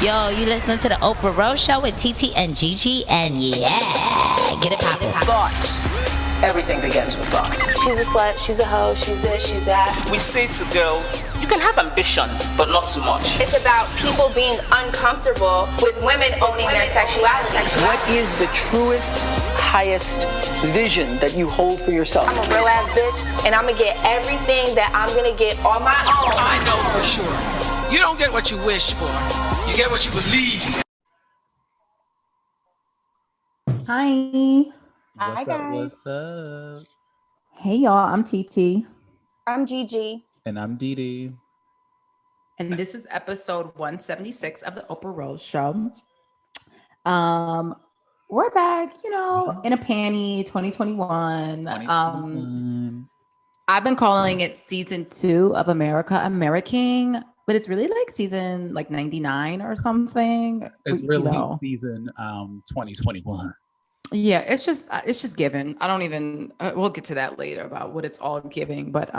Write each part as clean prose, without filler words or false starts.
Yo, you listening to the Oprah Rose Show with TT and Gigi, and yeah, get it poppin'. Thoughts. Everything begins with thoughts. She's a slut, she's a hoe, she's this, she's that. We say to girls, you can have ambition, but not too much. It's about people being uncomfortable with women owning their sexuality. What is the truest, highest vision that you hold for yourself? I'm a real ass bitch, and I'm gonna get everything that I'm gonna get on my own. I know for sure. You don't get what you wish for. You get what you believe. Hi. What's up? What's up? Hey, y'all. I'm TT. I'm Gigi. And I'm Dee. And this is episode 176 of the Oprah Rose Show. We're back, in a panty, 2021. I've been calling it season 2 of American, but it's really like season 99 or something. It's really season 2021. Yeah, it's just given. I don't even. We'll get to that later about what it's all giving. But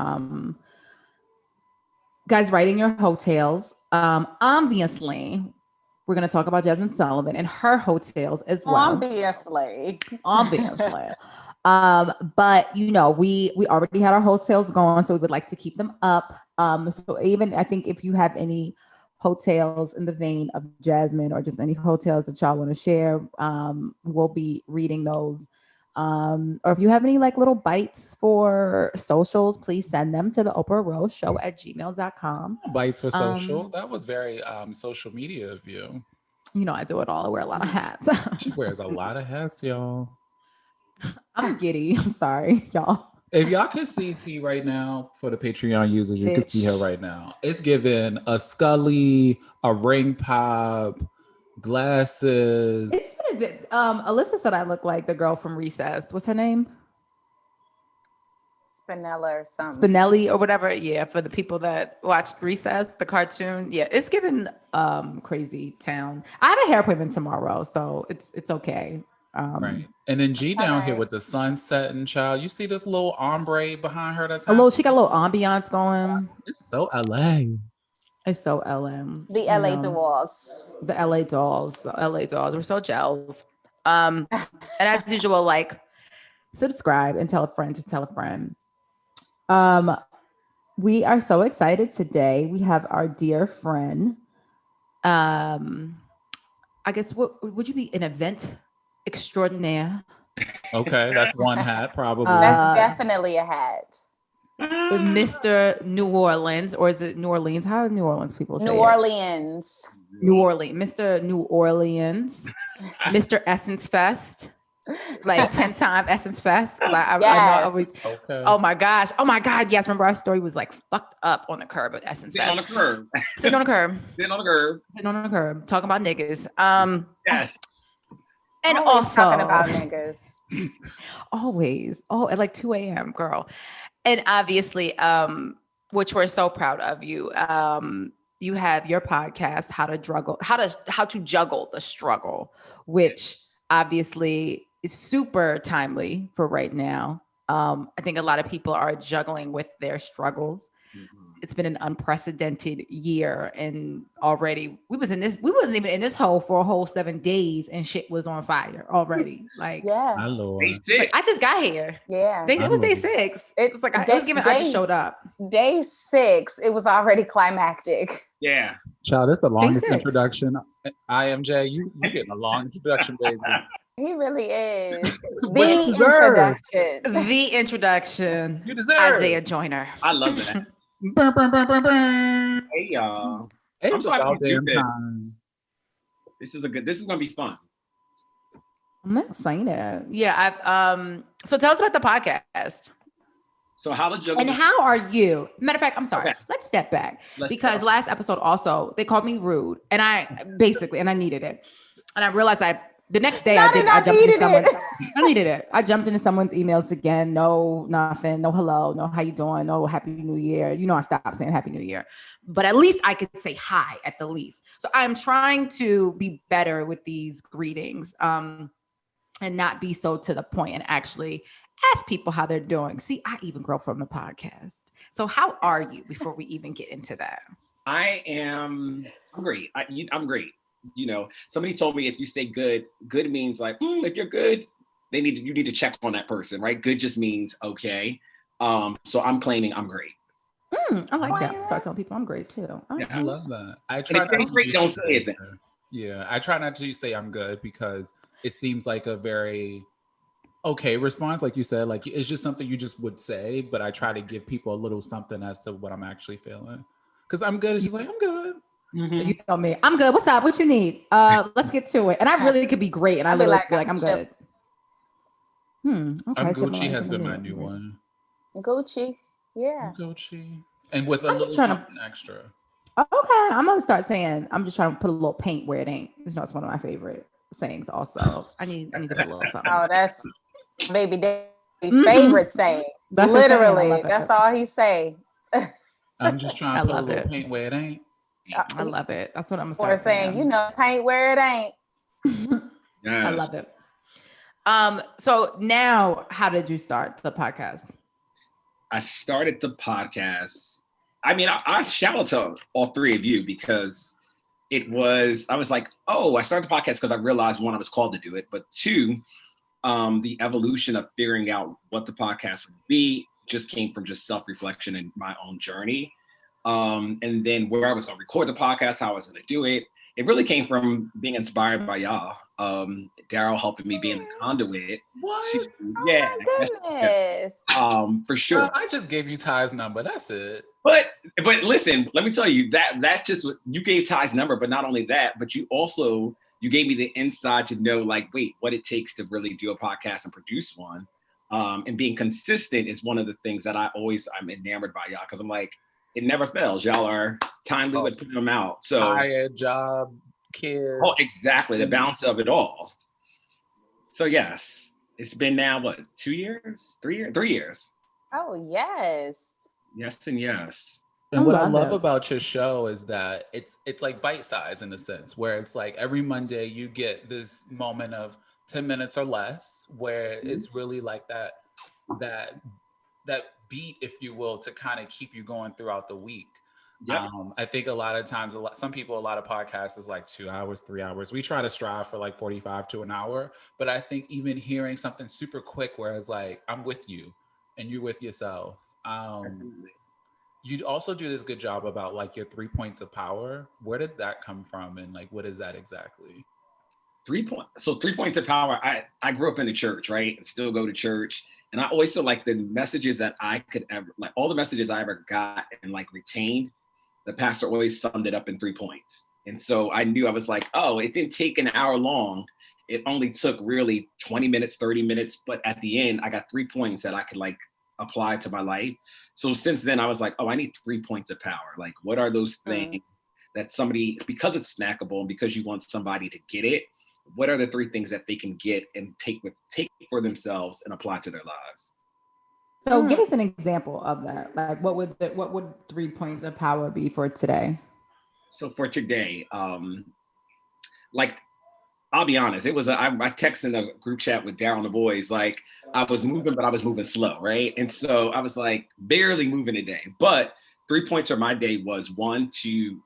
guys, writing your Heaux Tales. Obviously, we're gonna talk about Jazmine Sullivan and her Heaux Tales as well. Obviously. But we already had our Heaux Tales going, so we would like to keep them up. So even I think if you have any Heaux Tales in the vein of Jazmine or just any Heaux Tales that y'all want to share, we'll be reading those. Or if you have any little bites for socials, please send them to the Oprah Rose Show at gmail.com. Bites for social? That was very social media of you. I do it all. I wear a lot of hats. She wears a lot of hats, y'all. I'm giddy. I'm sorry, y'all. If y'all could see T right now, for the Patreon users, you can see her right now. It's given a Scully, a ring pop, glasses. Alyssa said I look like the girl from Recess. What's her name? Spinella or something. Spinelli or whatever. Yeah, for the people that watched Recess, the cartoon. Yeah, it's given crazy town. I have a hair appointment tomorrow, so it's okay. Right. And then G down here with the sunset and child. You see this little ombre behind her? She got a little ambiance going. It's so LA. It's so LM. The LA dolls. The LA dolls. The LA dolls. We're so gels. And as usual, subscribe and tell a friend to tell a friend. We are so excited today. We have our dear friend. I guess would you be an event extraordinaire? Okay, that's one hat, probably. That's definitely a hat. Mr. New Orleans, or is it New Orleans? How do New Orleans people say New Orleans. New Orleans. Mr. New Orleans. Mr. Essence Fest. 10-time Essence Fest. Okay. Oh my gosh. Yes. Remember our story was fucked up on the curb at Essence Fest. Sitting on the curb. Talking about niggas. Yes. And always also talking about niggas. Always. Oh, at 2 a.m., girl. And obviously, which we're so proud of you. You have your podcast, how to juggle the struggle, which obviously is super timely for right now. I think a lot of people are juggling with their struggles. Mm-hmm. It's been an unprecedented year, and already we wasn't even in this hole for a whole 7 days, and shit was on fire already. Yeah, my Lord. I just got here. Yeah, it was day 6. It was I just showed up. Day 6, it was already climactic. Yeah, child, that's the longest introduction. IMJ, you getting a long introduction, baby. He really is. The introduction. You deserve Isaiah Joyner. I love that. Hey y'all. It's about damn time. This is gonna be fun. I'm excited. Yeah. So tell us about the podcast. So how to juggle. And how are you? Matter of fact, I'm sorry. Okay. Let's step back because last episode also they called me rude, and I needed it, and I realized the next day I jumped into someone's. I needed it. I jumped into someone's emails again. No, nothing. No, hello. No, how you doing? No, happy New Year. I stopped saying Happy New Year, but at least I could say hi at the least. So I'm trying to be better with these greetings, and not be so to the point, and actually ask people how they're doing. See, I even grow from the podcast. So how are you before we even get into that? I'm great. I'm great. somebody told me if you say good means like, if you're good, you need to check on that person, right? Good just means okay. So I'm claiming I'm great. I like that. Start telling people I'm great too. Yeah, I love that. I try not to great, don't say it then. Yeah, I try not to say I'm good because it seems like a very okay response, like you said. Like it's just something you just would say, but I try to give people a little something as to what I'm actually feeling. Because I'm good. It's just like I'm good. You know me. I'm good. What's up? What you need? Let's get to it. And I really could be great, and I literally be like I'm good. Okay, I'm Gucci has been my new one. Gucci, yeah. Gucci, and with a little something extra. Okay, I'm gonna start saying. I'm just trying to put a little paint where it ain't. It's one of my favorite sayings. Also, I need to put a little something. Oh, that's baby Daddy's favorite saying. That's literally, that's all he say. I'm just trying to put a little paint where it ain't. I love it. That's what I'm gonna start saying. Paint where it ain't. Yes. I love it. So now, how did you start the podcast? I started the podcast. I mean, I shout out to all three of you because I was like, I started the podcast because I realized one, I was called to do it, but two, the evolution of figuring out what the podcast would be just came from just self-reflection and my own journey. And then where I was going to record the podcast, how I was going to do it. It really came from being inspired by y'all. Daryl helping me being the conduit. What? My goodness. For sure. I just gave you Ty's number. That's it. But listen, let me tell you that just you gave Ty's number, but not only that, but you gave me the insight to know what it takes to really do a podcast and produce one. And being consistent is one of the things that I'm enamored by y'all because I'm like, it never fails. Y'all are timely with putting them out. So higher job, kid. Oh, exactly. The balance of it all. So yes, it's been now 2 years, 3 years, 3 years. Oh yes. Yes and yes. And what I love about your show is that it's like bite size in a sense, where it's like every Monday you get this moment of 10 minutes or less, where it's really like that beat, if you will, to kind of keep you going throughout the week. Yep. I think a lot of times, a lot of podcasts is like 2 hours, 3 hours. We try to strive for like 45 to an hour, but I think even hearing something super quick, where it's like, I'm with you and you're with yourself. You also do this good job about like your 3 points of power. Where did that come from? And like, what is that exactly? 3 points. So 3 points of power. I grew up in the church, right? And still go to church. And I always feel like the messages that I could ever, like all the messages I ever got and like retained, the pastor always summed it up in 3 points. And so I knew, I was like, it didn't take an hour long. It only took really 20 minutes, 30 minutes. But at the end, I got 3 points that I could like apply to my life. So since then I was like, I need 3 points of power. Like, what are those things that somebody, because it's snackable and because you want somebody to get it, what are the 3 things that they can get and take for themselves and apply to their lives? So give us an example of that. Like what would 3 points of power be for today? So for today, like, I'll be honest, I texted in a group chat with Daryl and the boys, like I was moving, but I was moving slow, right? And so I was like barely moving today, but 3 points of my day was one, to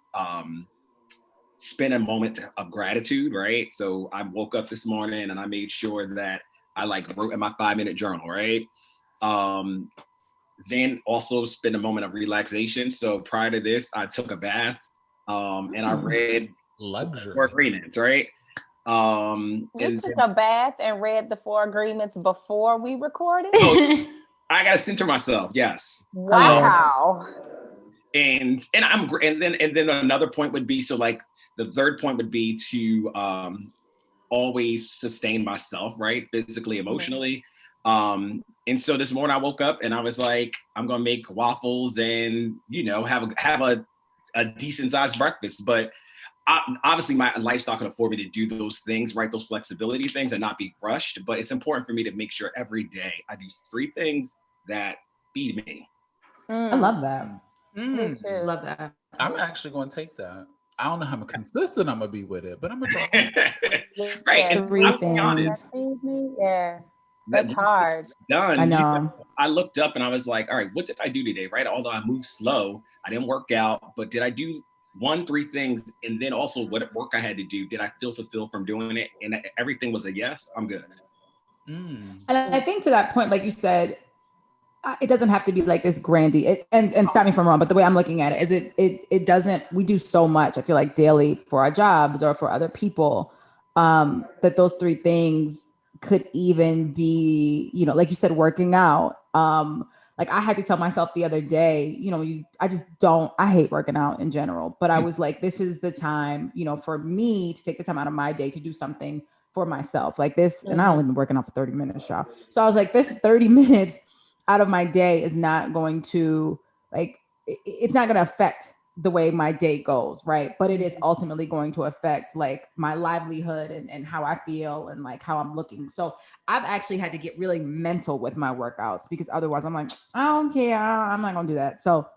spend a moment of gratitude, right? So I woke up this morning and I made sure that I like wrote in my 5-minute journal, right? Then also spend a moment of relaxation. So prior to this, I took a bath and I read luxury 4 agreements, right? You took a bath and read the 4 agreements before we recorded? I gotta center myself, yes. Wow. And then another point would be, so like the third point would be to always sustain myself, right? Physically, emotionally. And so this morning I woke up and I was like, I'm gonna make waffles and have a decent sized breakfast. But obviously my lifestyle can afford me to do those things, right? Those flexibility things and not be rushed. But it's important for me to make sure every day I do 3 things that feed me. I love that. Me too. Love that. I'm actually going to take that. I don't know how consistent I'm going to be with it, but I'm going to try. Right. And 3 things. Yeah. That's hard. Done. I know. I looked up and I was like, all right, what did I do today? Right. Although I moved slow, I didn't work out, but did I do 3 things, and then also what work I had to do. Did I feel fulfilled from doing it? And everything was a yes. I'm good. And I think to that point, like you said, it doesn't have to be like this grandy. And stop me if I'm wrong, but the way I'm looking at it is it doesn't. We do so much. I feel like daily for our jobs or for other people, that those 3 things could even be, you know, like you said, working out. Like I had to tell myself the other day, you know, I hate working out in general, but I was like, this is the time, you know, for me to take the time out of my day to do something for myself like this. And I only been working out for 30 minutes, y'all. So I was like, this 30 minutes out of my day is not going to it's not going to affect the way my day goes. Right. But it is ultimately going to affect like my livelihood and how I feel and like how I'm looking. So I've actually had to get really mental with my workouts because otherwise I'm like, I don't care. I'm not going to do that. So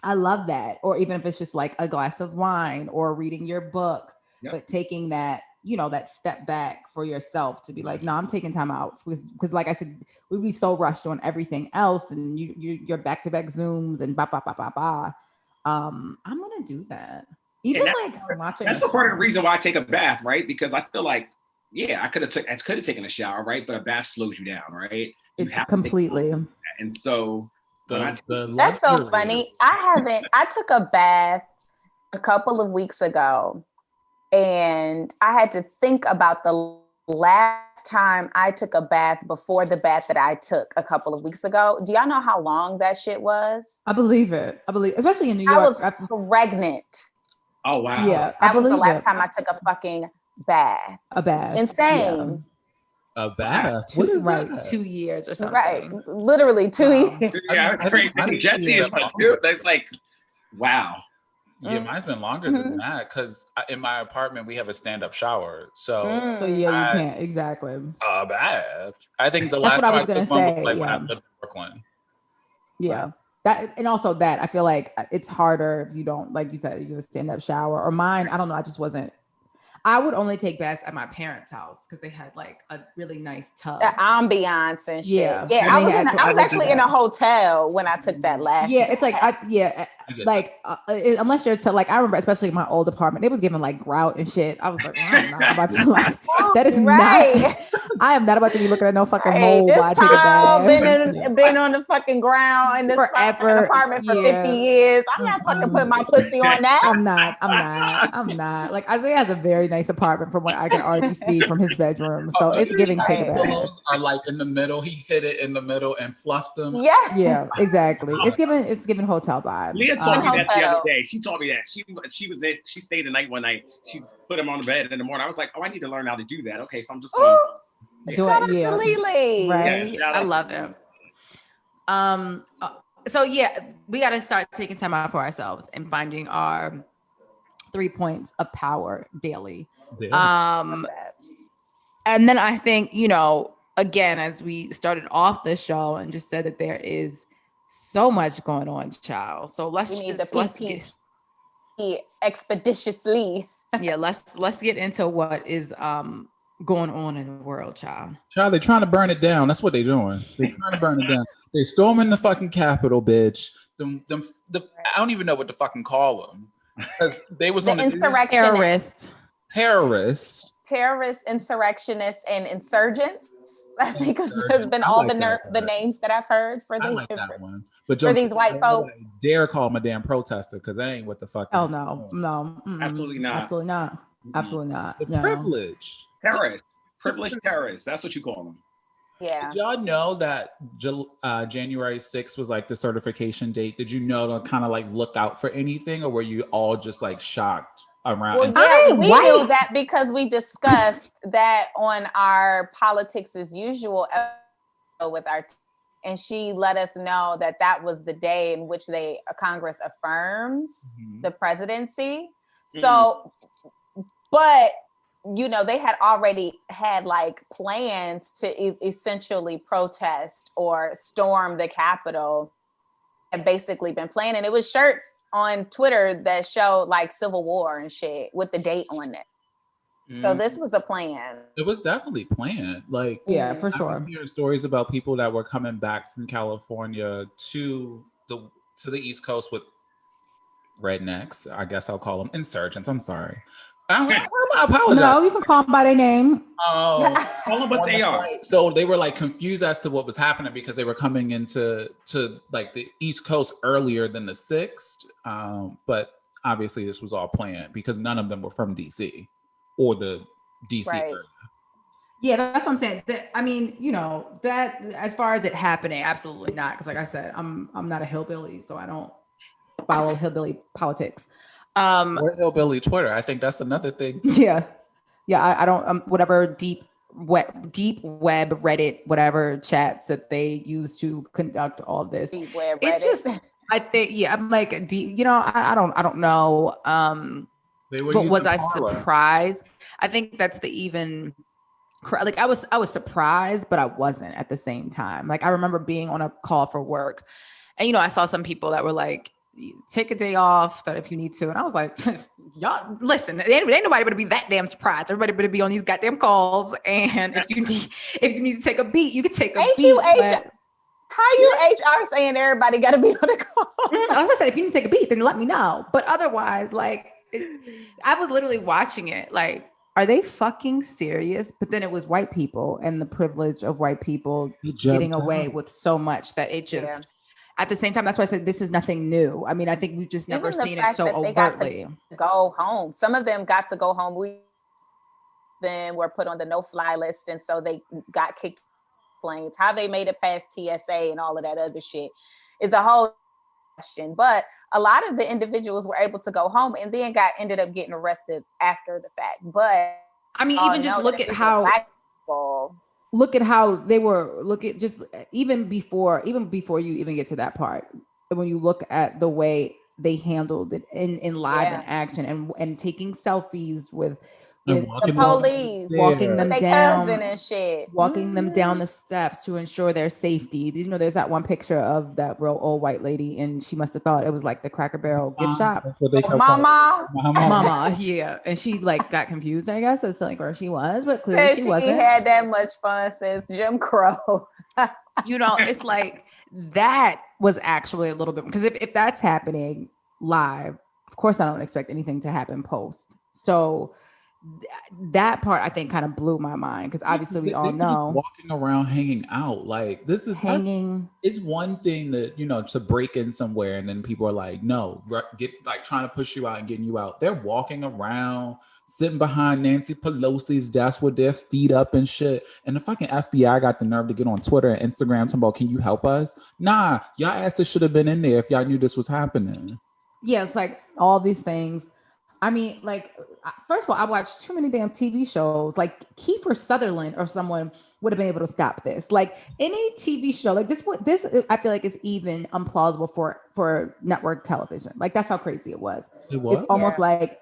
I love that. Or even if it's just like a glass of wine or reading your book, but taking that, you know, that step back for yourself to be like, no, I'm taking time out because like I said, we'd be so rushed on everything else and you're back-to-back Zooms and blah, blah, blah, blah, blah. I'm going to do that. Even watching. That's the part of the reason why I take a bath, right? Because I feel like, yeah, I could have taken a shower, right? But a bath slows you down, right? You have completely. And so that's so funny. I took a bath a couple of weeks ago and I had to think about the last time I took a bath before the bath that I took a couple of weeks ago. Do y'all know how long that shit was? I believe it. Especially in New York. I was pregnant. Oh, wow. Yeah. That was the last time I took a fucking bath. A bath. Insane. Yeah. A bath? What is that? 2 years or something. Right. Literally 2 years. Yeah, it's crazy. Jesse is like, dude, that's like, wow. Yeah, mine's been longer than that because in my apartment we have a stand-up shower. So you can't exactly. A bath. I think the That's last what I was time gonna took one say. was like Yeah. when I lived in Brooklyn. Yeah. That and also that I feel like it's harder if you don't, like you said, you have a stand-up shower or mine. I don't know. I just wasn't. I would only take baths at my parents' house because they had like a really nice tub. The ambiance and shit. Yeah. I was actually in a hotel when I took that last. Yeah, it's like unless you're like I remember, especially in my old apartment, it was giving like grout and shit. I was like, I'm not about to like that is not. I am not about to be looking at no fucking mold while I take a bath. Been on the fucking ground in this fucking apartment for 50 years. I'm not fucking putting my pussy on that. I'm not. Like Isaiah has a very nice apartment from what I can already see from his bedroom. So it's giving take a bath. Pillows are like in the middle. He hit it in the middle and fluffed them. Yeah, exactly. It's giving hotel vibes. Leah told me that the other day. She told me that she stayed the night one night. She put him on the bed in the morning. I was like, oh, I need to learn how to do that. Okay, so I'm just going. Shout out to Lily. Right. Yeah, I love him. So yeah, we got to start taking time out for ourselves and finding our 3 points of power daily. And then I think, you know, again, as we started off the show and just said that there is so much going on, child. So let's get expeditiously. Yeah, let's get into what is going on in the world, child. Child, they're trying to burn it down. That's what they're doing. They're trying to burn it down. They storming the fucking Capitol, bitch. I don't even know what to fucking call them. Because they was on the insurrectionists. Terrorists, insurrectionists, and insurgents. I think has been all the names that I've heard for these. I like that one. But for these white folk. Dare call them a damn protester because that ain't what the fuck. Oh no. Absolutely not. Absolutely not. Absolutely not. The privilege. Privileged terrorists. That's what you call them. Yeah. Did y'all know that January 6th was like the certification date? Did you know to kind of like look out for anything, or were you all just like shocked around? Well, we knew that because we discussed that on our politics as usual with our and she let us know that that was the day in which Congress affirms the presidency. So, but you know, they had already had like plans to essentially protest or storm the Capitol and basically been planning. It was shirts on Twitter that showed like Civil War and shit with the date on it. So this was a plan. It was definitely planned. Like, yeah, for sure. I'm hearing stories about people that were coming back from California to the East Coast with rednecks. I guess I'll call them insurgents. I'm sorry. I apologize. No, you can call them by their name. Oh, Call them what they are. So they were like confused as to what was happening because they were coming into like the East Coast earlier than the 6th. But obviously this was all planned because none of them were from DC or the DC area. Yeah, that's what I'm saying. I mean, you know, that as far as it happening, absolutely not. Because like I said, I'm not a hillbilly, so I don't follow hillbilly politics. Or hillbilly Twitter. I think that's another thing too. Yeah. I don't whatever deep web Reddit, whatever chats that they use to conduct all of this. Deep web Reddit. I think, I'm like deep. You know, I don't know. But was I surprised? I think that's the even. Like I was surprised, but I wasn't at the same time. Like I remember being on a call for work, and you know, I saw some people that were like, take a day off that if you need to. And I was like, y'all listen, ain't nobody better be that damn surprised. Everybody better be on these goddamn calls. And if you need to take a beat, you can take a beat. How you HR saying everybody got to be on the call? I was gonna say, if you need to take a beat, then let me know. But otherwise, like, I was literally watching it like, are they fucking serious? But then it was white people and the privilege of white people getting away with so much that it just, at the same time, that's why I said this is nothing new. I mean, I think we've just never seen it so overtly. Go home. Some of them got to go home. We then were put on the no-fly list, and so they got kicked planes. How they made it past TSA and all of that other shit is a whole question. But a lot of the individuals were able to go home and then ended up getting arrested after the fact. But I mean, even just look at how they were, even before you even get to that part, when you look at the way they handled it in live and action and taking selfies with the police, walking them down, and shit, walking them down the steps to ensure their safety. You know, there's that one picture of that real old white lady, and she must have thought it was like the Cracker Barrel gift shop. That's what they call Mama, yeah. And she like got confused, I guess, as to like where she was, but clearly she wasn't. She had that much fun since Jim Crow. You know, it's like that was actually a little bit, because if that's happening live, of course I don't expect anything to happen post. So that part I think kind of blew my mind, because obviously we all know walking around hanging out, like this is hanging. It's one thing that, you know, to break in somewhere and then people are like, no, get like trying to push you out and getting you out. They're walking around, sitting behind Nancy Pelosi's desk with their feet up and shit. And the fucking FBI got the nerve to get on Twitter and Instagram talking about, can you help us? Nah, y'all asses should have been in there if y'all knew this was happening. Yeah, it's like all these things. I mean, like, first of all, I watched too many damn TV shows. Like Kiefer Sutherland or someone would have been able to stop this. Like any TV show, like this I feel like is even implausible for network television. Like that's how crazy it was. It's almost like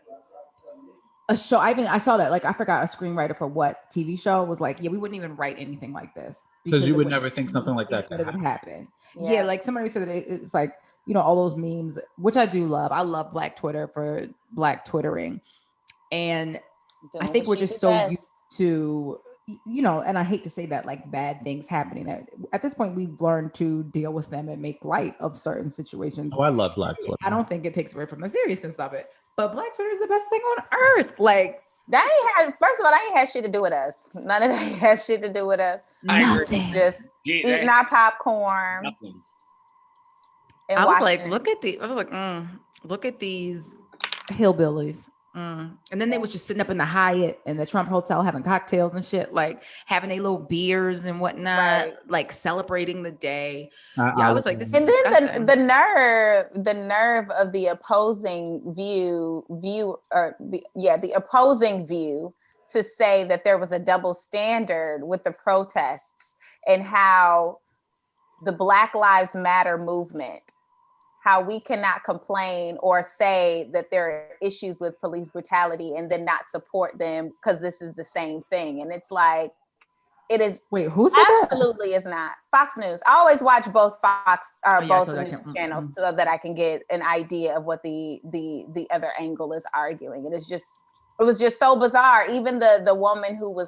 a show. I saw that. Like I forgot a screenwriter for what TV show was like, yeah, we wouldn't even write anything like this because you would never think something like that could happen. Yeah, like somebody said that it's like, you know, all those memes, which I do love. I love Black Twitter for Black Twittering. And I think we're just so used to, you know, and I hate to say that, like bad things happening. At this point, we've learned to deal with them and make light of certain situations. Oh, I love Black Twitter. I don't think it takes away from the seriousness of it. But Black Twitter is the best thing on earth. Like, first of all, that ain't had shit to do with us. None of that had shit to do with us. Nothing. Just eating our popcorn. Nothing. I was like, look at these hillbillies. And then they was just sitting up in the Hyatt and the Trump Hotel having cocktails and shit, like having a little beers and whatnot, like celebrating the day. I was like, this is disgusting. And then the nerve of the opposing the opposing view to say that there was a double standard with the protests and how the Black Lives Matter movement, how we cannot complain or say that there are issues with police brutality and then not support them because this is the same thing. And it's like, it is. Wait, who said that? Absolutely is not. Fox News. I always watch both both news channels so that I can get an idea of what the other angle is arguing. And it was just so bizarre. Even the woman who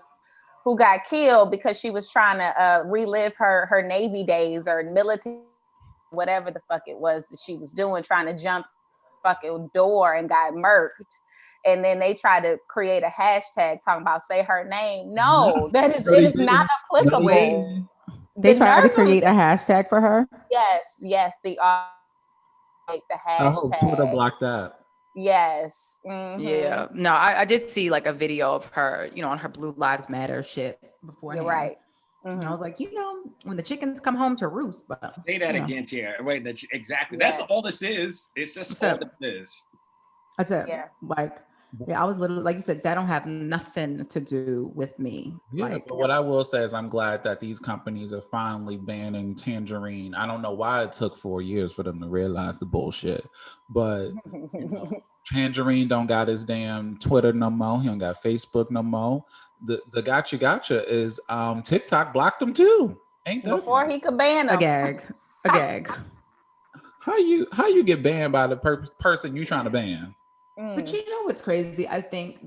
got killed because she was trying to relive her Navy days or military, whatever the fuck it was that she was doing, trying to jump fucking door and got murked. And then they try to create a hashtag talking about say her name. No, it is not applicable. They tried to create a hashtag for her. Yes, the hashtag. I hope Twitter blocked that. Yes. Yeah. No, I did see like a video of her, on her Blue Lives Matter shit beforehand. You're right. And I was like, when the chickens come home to roost. But say that again, Tiara. Wait, exactly. That's all this is. It's just all this is. That's it. Yeah. I was literally, like you said, that don't have nothing to do with me. Yeah, but what I will say is I'm glad that these companies are finally banning Tangerine. I don't know why it took 4 years for them to realize the bullshit, but Tangerine don't got his damn Twitter no more. He don't got Facebook no more. The gotcha is TikTok blocked him too. Ain't that before he could ban him? A gag. How you get banned by the person you trying to ban? But you know what's crazy? I think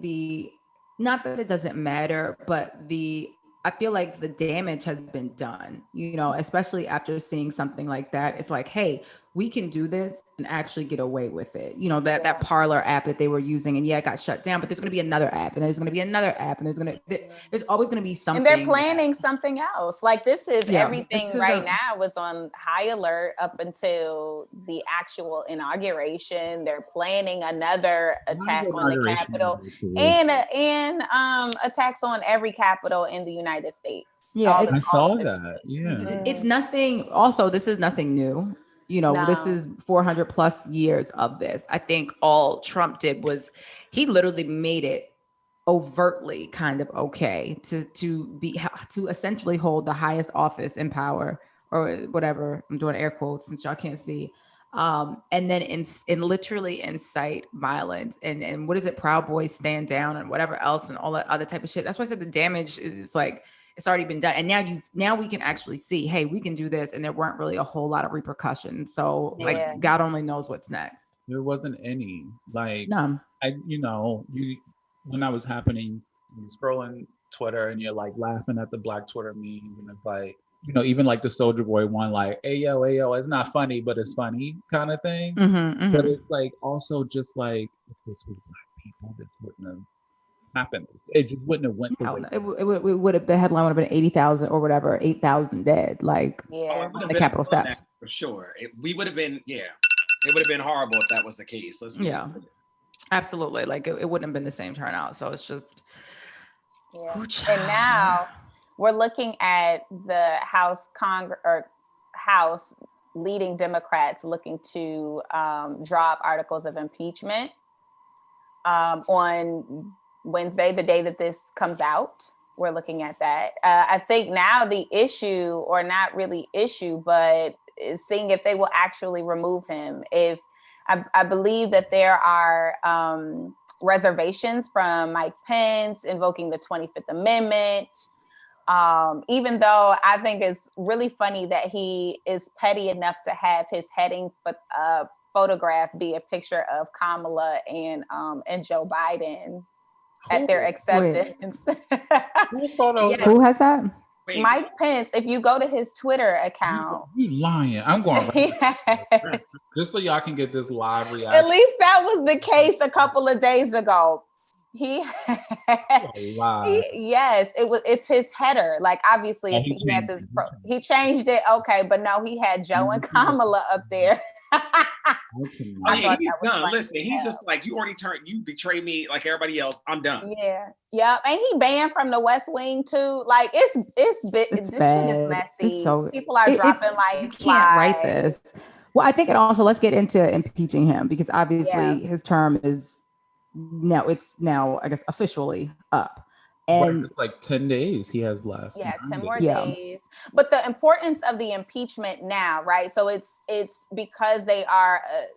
not that it doesn't matter, but I feel like the damage has been done, especially after seeing something like that. It's like, hey, we can do this and actually get away with it. That Parler app that they were using, and it got shut down, but there's going to be another app, and there's going to be another app, and there's always going to be something. And they're planning something else. Like everything right now was on high alert up until the actual inauguration. They're planning another attack on the Capitol and attacks on every Capitol in the United States. Yeah, I saw that. Yeah, it's nothing. Also, this is nothing new. This is 400 plus years of this. I think all Trump did was he literally made it overtly kind of okay to essentially hold the highest office in power or whatever. I'm doing air quotes since y'all can't see. And then in literally incite violence and what is it? Proud Boys stand down and whatever else and all that other type of shit. That's why I said the damage is like, it's already been done. And now we can actually see, hey, we can do this. And there weren't really a whole lot of repercussions. So God only knows what's next. There wasn't any no. When that was happening, you're scrolling Twitter and you're like laughing at the Black Twitter memes. And it's like, even like the Soulja Boy one, like, hey, yo, it's not funny, but it's funny kind of thing. But it's like, also just like, if this was Black people, this wouldn't have happened. It just wouldn't have went the way. It would have, the headline would have been 80,000 or whatever, 8,000 dead, like the Capitol steps. For sure. It would have been horrible if that was the case. Absolutely. Like it wouldn't have been the same turnout. So it's just, and now we're looking at the House leading Democrats looking to drop articles of impeachment on Wednesday, the day that this comes out. We're looking at that. I think now the issue, or not really issue, but is seeing if they will actually remove him. If I believe that there are reservations from Mike Pence invoking the 25th Amendment. Even though I think it's really funny that he is petty enough to have his heading photograph be a picture of Kamala and Joe Biden at their acceptance. Whose photos? Yes. Who has that? Mike Pence. If you go to his Twitter account, you lying. I'm going right just so y'all can get this live reaction. At least that was the case a couple of days ago. Yes, it's his header. Like obviously he changed it. Okay, but no, he had Joe and Kamala up there. He's done. Listen, he's just like, you betrayed me like everybody else. I'm done. Yeah. And he banned from the West Wing too. Like this shit is messy. People are dropping like you can't write this. Well, I think it also, let's get into impeaching him because obviously his term is now I guess officially up. And it's like 10 days he has left. 10 more days. But the importance of the impeachment now, right? So it's because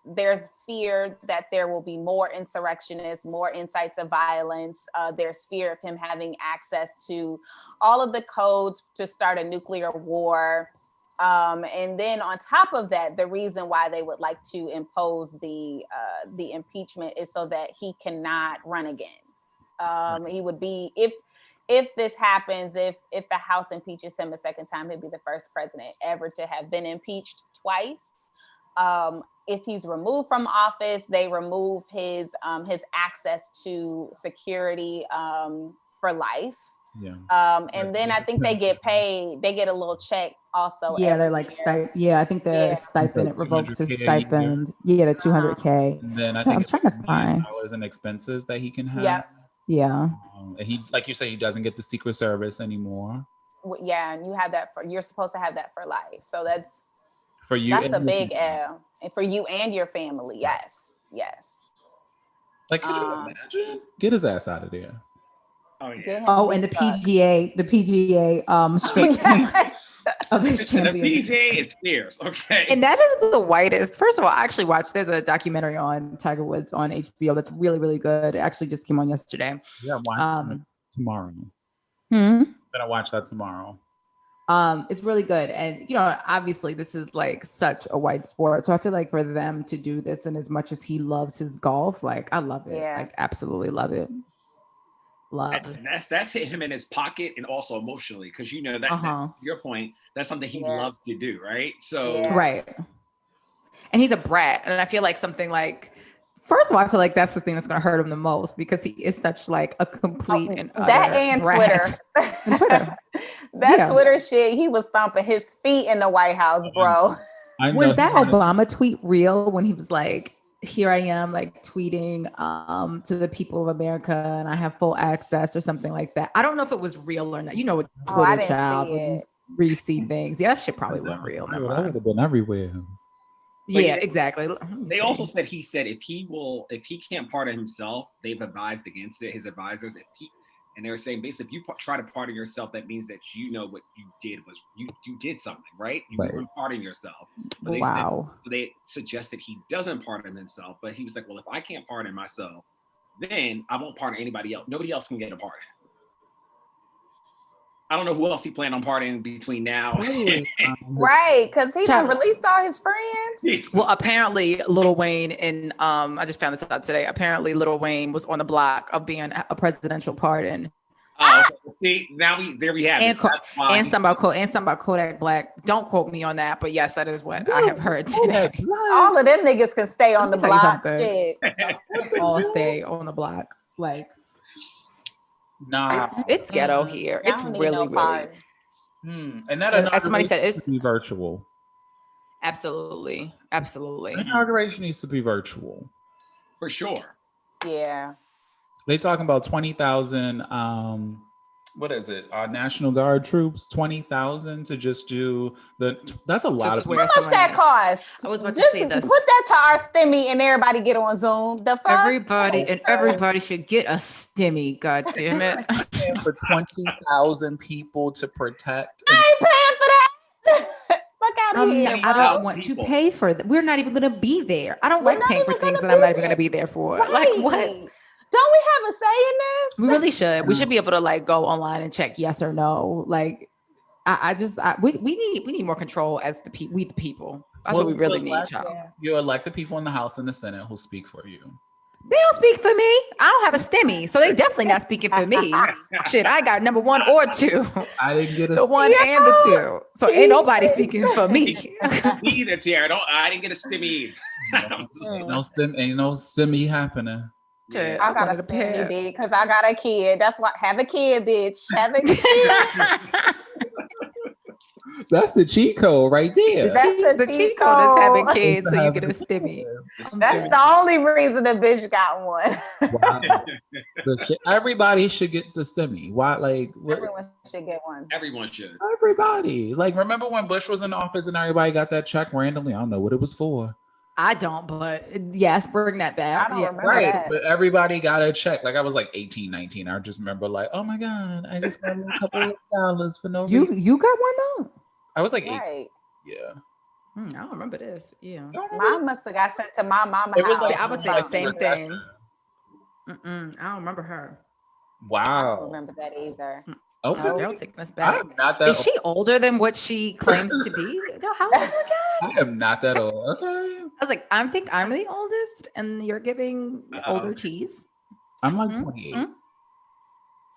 there's fear that there will be more insurrectionists, more incites of violence. There's fear of him having access to all of the codes to start a nuclear war. And then on top of that, the reason why they would like to impose the impeachment is so that he cannot run again. He would be, if this happens, if the House impeaches him a second time, he'd be the first president ever to have been impeached twice. if he's removed from office, they remove his access to security for life. Yeah. And then I think they get paid. They get a little check also. Yeah, they're like Yeah, I think the stipend, it revokes his stipend. Yeah, the $200K. And then I I think was trying to find. $1 million in expenses that he can have. Yeah. Yeah. And he, like you say, he doesn't get the Secret Service anymore. Yeah, and you have that you're supposed to have that for life. So that's for you. That's a big L, and for you and your family. Yes. Like, could you imagine? Get his ass out of there. And the PGA stripped him of his championship. The PGA is fierce, okay. And that is the whitest. First of all, I actually watched. There's a documentary on Tiger Woods on HBO that's really, really good. It actually just came on yesterday. Yeah, watch tomorrow. I'm gonna watch that tomorrow. It's really good, and obviously this is like such a white sport, so I feel like for them to do this, and as much as he loves his golf, like I love it, like absolutely love it. That's hit him in his pocket and also emotionally, because that, to your point, that's something he loves to do, right? So right, and he's a brat, and I feel like something like, first of all, I feel like that's the thing that's going to hurt him the most, because he is such like a complete and utter brat. Twitter. Twitter shit, he was stomping his feet in the White House, bro. Was that Obama tweet real when he was like, here I am, like tweeting to the people of America, and I have full access, or something like that? I don't know if it was real or not. What Twitter child would re-see things. Yeah, that shit probably wasn't real. That would have been everywhere. Yeah, exactly. They also said if he can't pardon himself, they've advised against it. His advisors, and they were saying basically, if you try to pardon yourself, that means that what you did was you did something, right? You wouldn't pardon yourself. But so they suggested he doesn't pardon himself, but he was like, well, if I can't pardon myself, then I won't pardon anybody else. Nobody else can get a pardon. I don't know who else he planned on partying between now. Right, because he done released all his friends. Well, apparently Lil Wayne, and I just found this out today. Apparently Lil Wayne was on the block of being a presidential pardon. See, now we have it. And something about Kodak Black. Don't quote me on that, but yes, that is what I have heard today. All of them niggas can stay on the block. Shit. All stay on the block. Like, nah, it's ghetto here. It's really, really. And that, as somebody said, it's be virtual. Absolutely. Inauguration needs to be virtual, for sure. Yeah. They talking about 20,000. What is it? National Guard troops, 20,000 to just do that's a lot of. How much that cost? I was about to say this. Put that to our STEMI and everybody get on Zoom. The fuck? Everybody should get a STEMI. God damn it! For 20,000 people to protect. I ain't paying for that. Fuck out of here! I don't want to pay for that. We're not even going to be there. I don't like paying for things that I'm not even going to be there for. Right. Like what? Don't we have a say in this? We really should. We should be able to like go online and check yes or no. Like, we need more control as the people. That's what we really need, y'all. You elect the people in the House and the Senate who speak for you. They don't speak for me. I don't have a STEMI, so they definitely not speaking for me. Shit, I got number 1 or 2. I didn't get the 1 and the 2. So ain't nobody speaking for me. Me either, Tara. I didn't get a STEMI. Ain't no STEMI happening. I got a STEMI, because I got a kid. That's why have a kid, bitch. Have a kid. That's the cheat code right there. That's the cheat code is having kids, so you get a STEMI. That's the only reason a bitch got one. Wow. Everybody should get the STEMI. Why? Like, everyone should get one. Everyone should. Everybody. Like, remember when Bush was in office and everybody got that check randomly? I don't know what it was for. I don't, but yes, bring that back. I don't remember that. But everybody got a check. Like, I was like 18, 19. I just remember like, oh my God, I just got a couple of dollars for no reason. You got one though? I was like 8. Right. Yeah. I don't remember this. Yeah. Mine must have got sent to my mama. It was house. like, I would say the same thing. I don't remember her. Wow. I don't remember that either. Okay. Girl, taking us back. I'm not that Is she older than what she claims to be? No, how old is I am not that old. Okay. I was like, I think I'm the oldest, and you're giving older cheese. I'm like 28.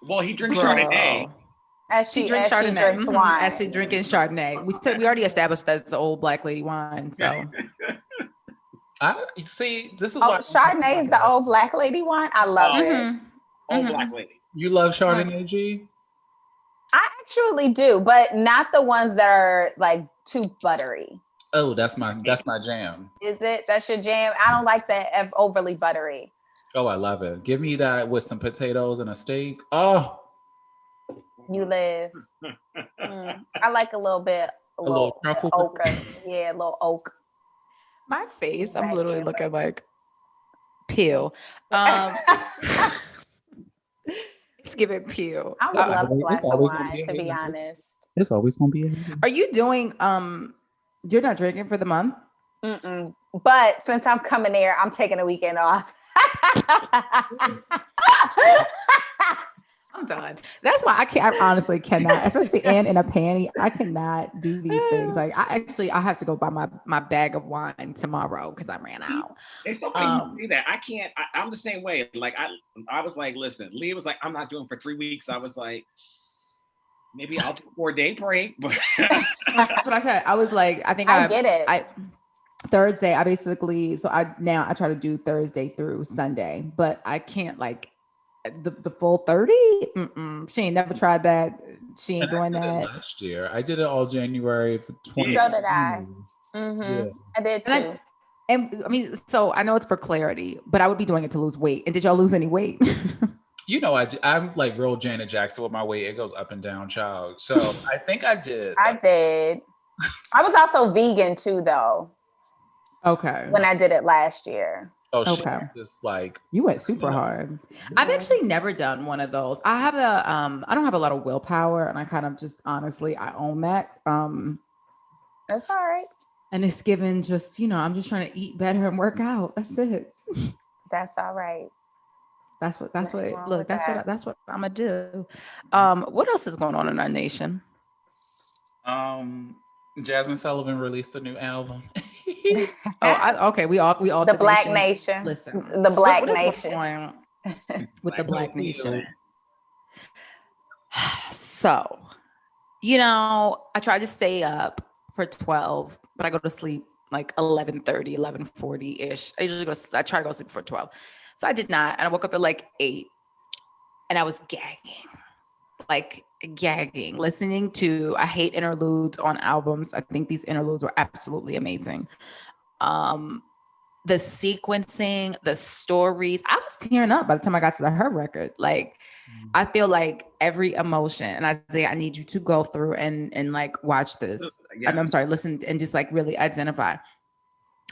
Well, he drinks Chardonnay. As she drinks wine. As she drinking Chardonnay. We already established that's the old black lady wine. So See, this is Oh, why Chardonnay is the old black lady one. I love it. Old black lady. You love Chardonnay, G? I actually do, but not the ones that are like too buttery. Oh, that's my jam. Is it? That's your jam? I don't like that overly buttery. Oh, I love it. Give me that with some potatoes and a steak. Oh, you live. I like a little bit. A little truffle oak. Yeah, a little oak. My face, I'm literally looking like peel. It's giving peel. I would love a glass of wine, to be honest. It's always gonna be. Are you doing? You're not drinking for the month? Mm-mm. But since I'm coming there, I'm taking a weekend off. I'm done. That's why I honestly cannot, especially in a panty. I cannot do these things. Like I have to go buy my bag of wine tomorrow because I ran out. It's so funny you say that. I can't. I'm the same way. Like I was like, listen. Leah was like, I'm not doing for 3 weeks. I was like, maybe I'll do a 4-day break. But that's what I said. I was like, I get it. Thursday, I basically I try to do Thursday through Sunday, but I can't like the full 30. She ain't never tried that. She ain't doing that. Last year, I did it all January for 20. So did I. Yeah. I did too. And I mean, so I know it's for clarity, but I would be doing it to lose weight. And did y'all lose any weight? You know, I'm like real Janet Jackson with my weight. It goes up and down, child. So I think I did. I did. I was also vegan too, though. Okay. When I did it last year. Oh, okay. Just like you went super hard. I've actually never done one of those. I have I don't have a lot of willpower, and I kind of just honestly I own that. That's all right. And it's given just, I'm just trying to eat better and work out. That's it. That's all right. That's what that's what I'm gonna do. What else is going on in our nation? Jazmine Sullivan released a new album. Okay. We all the Black Nation. Listen, the Black Nation with the Black Nation. So, I tried to stay up for 12, but I go to sleep like 11:30, 11:40 ish. I try to go to sleep for 12. So I did not. And I woke up at like 8 and I was gagging, listening to, I hate interludes on albums. I think these interludes were absolutely amazing. The sequencing, the stories, I was tearing up by the time I got to her record. Like, I feel like every emotion, and Isaiah, I need you to go through and like watch this. Yes. I'm sorry, listen and just like really identify.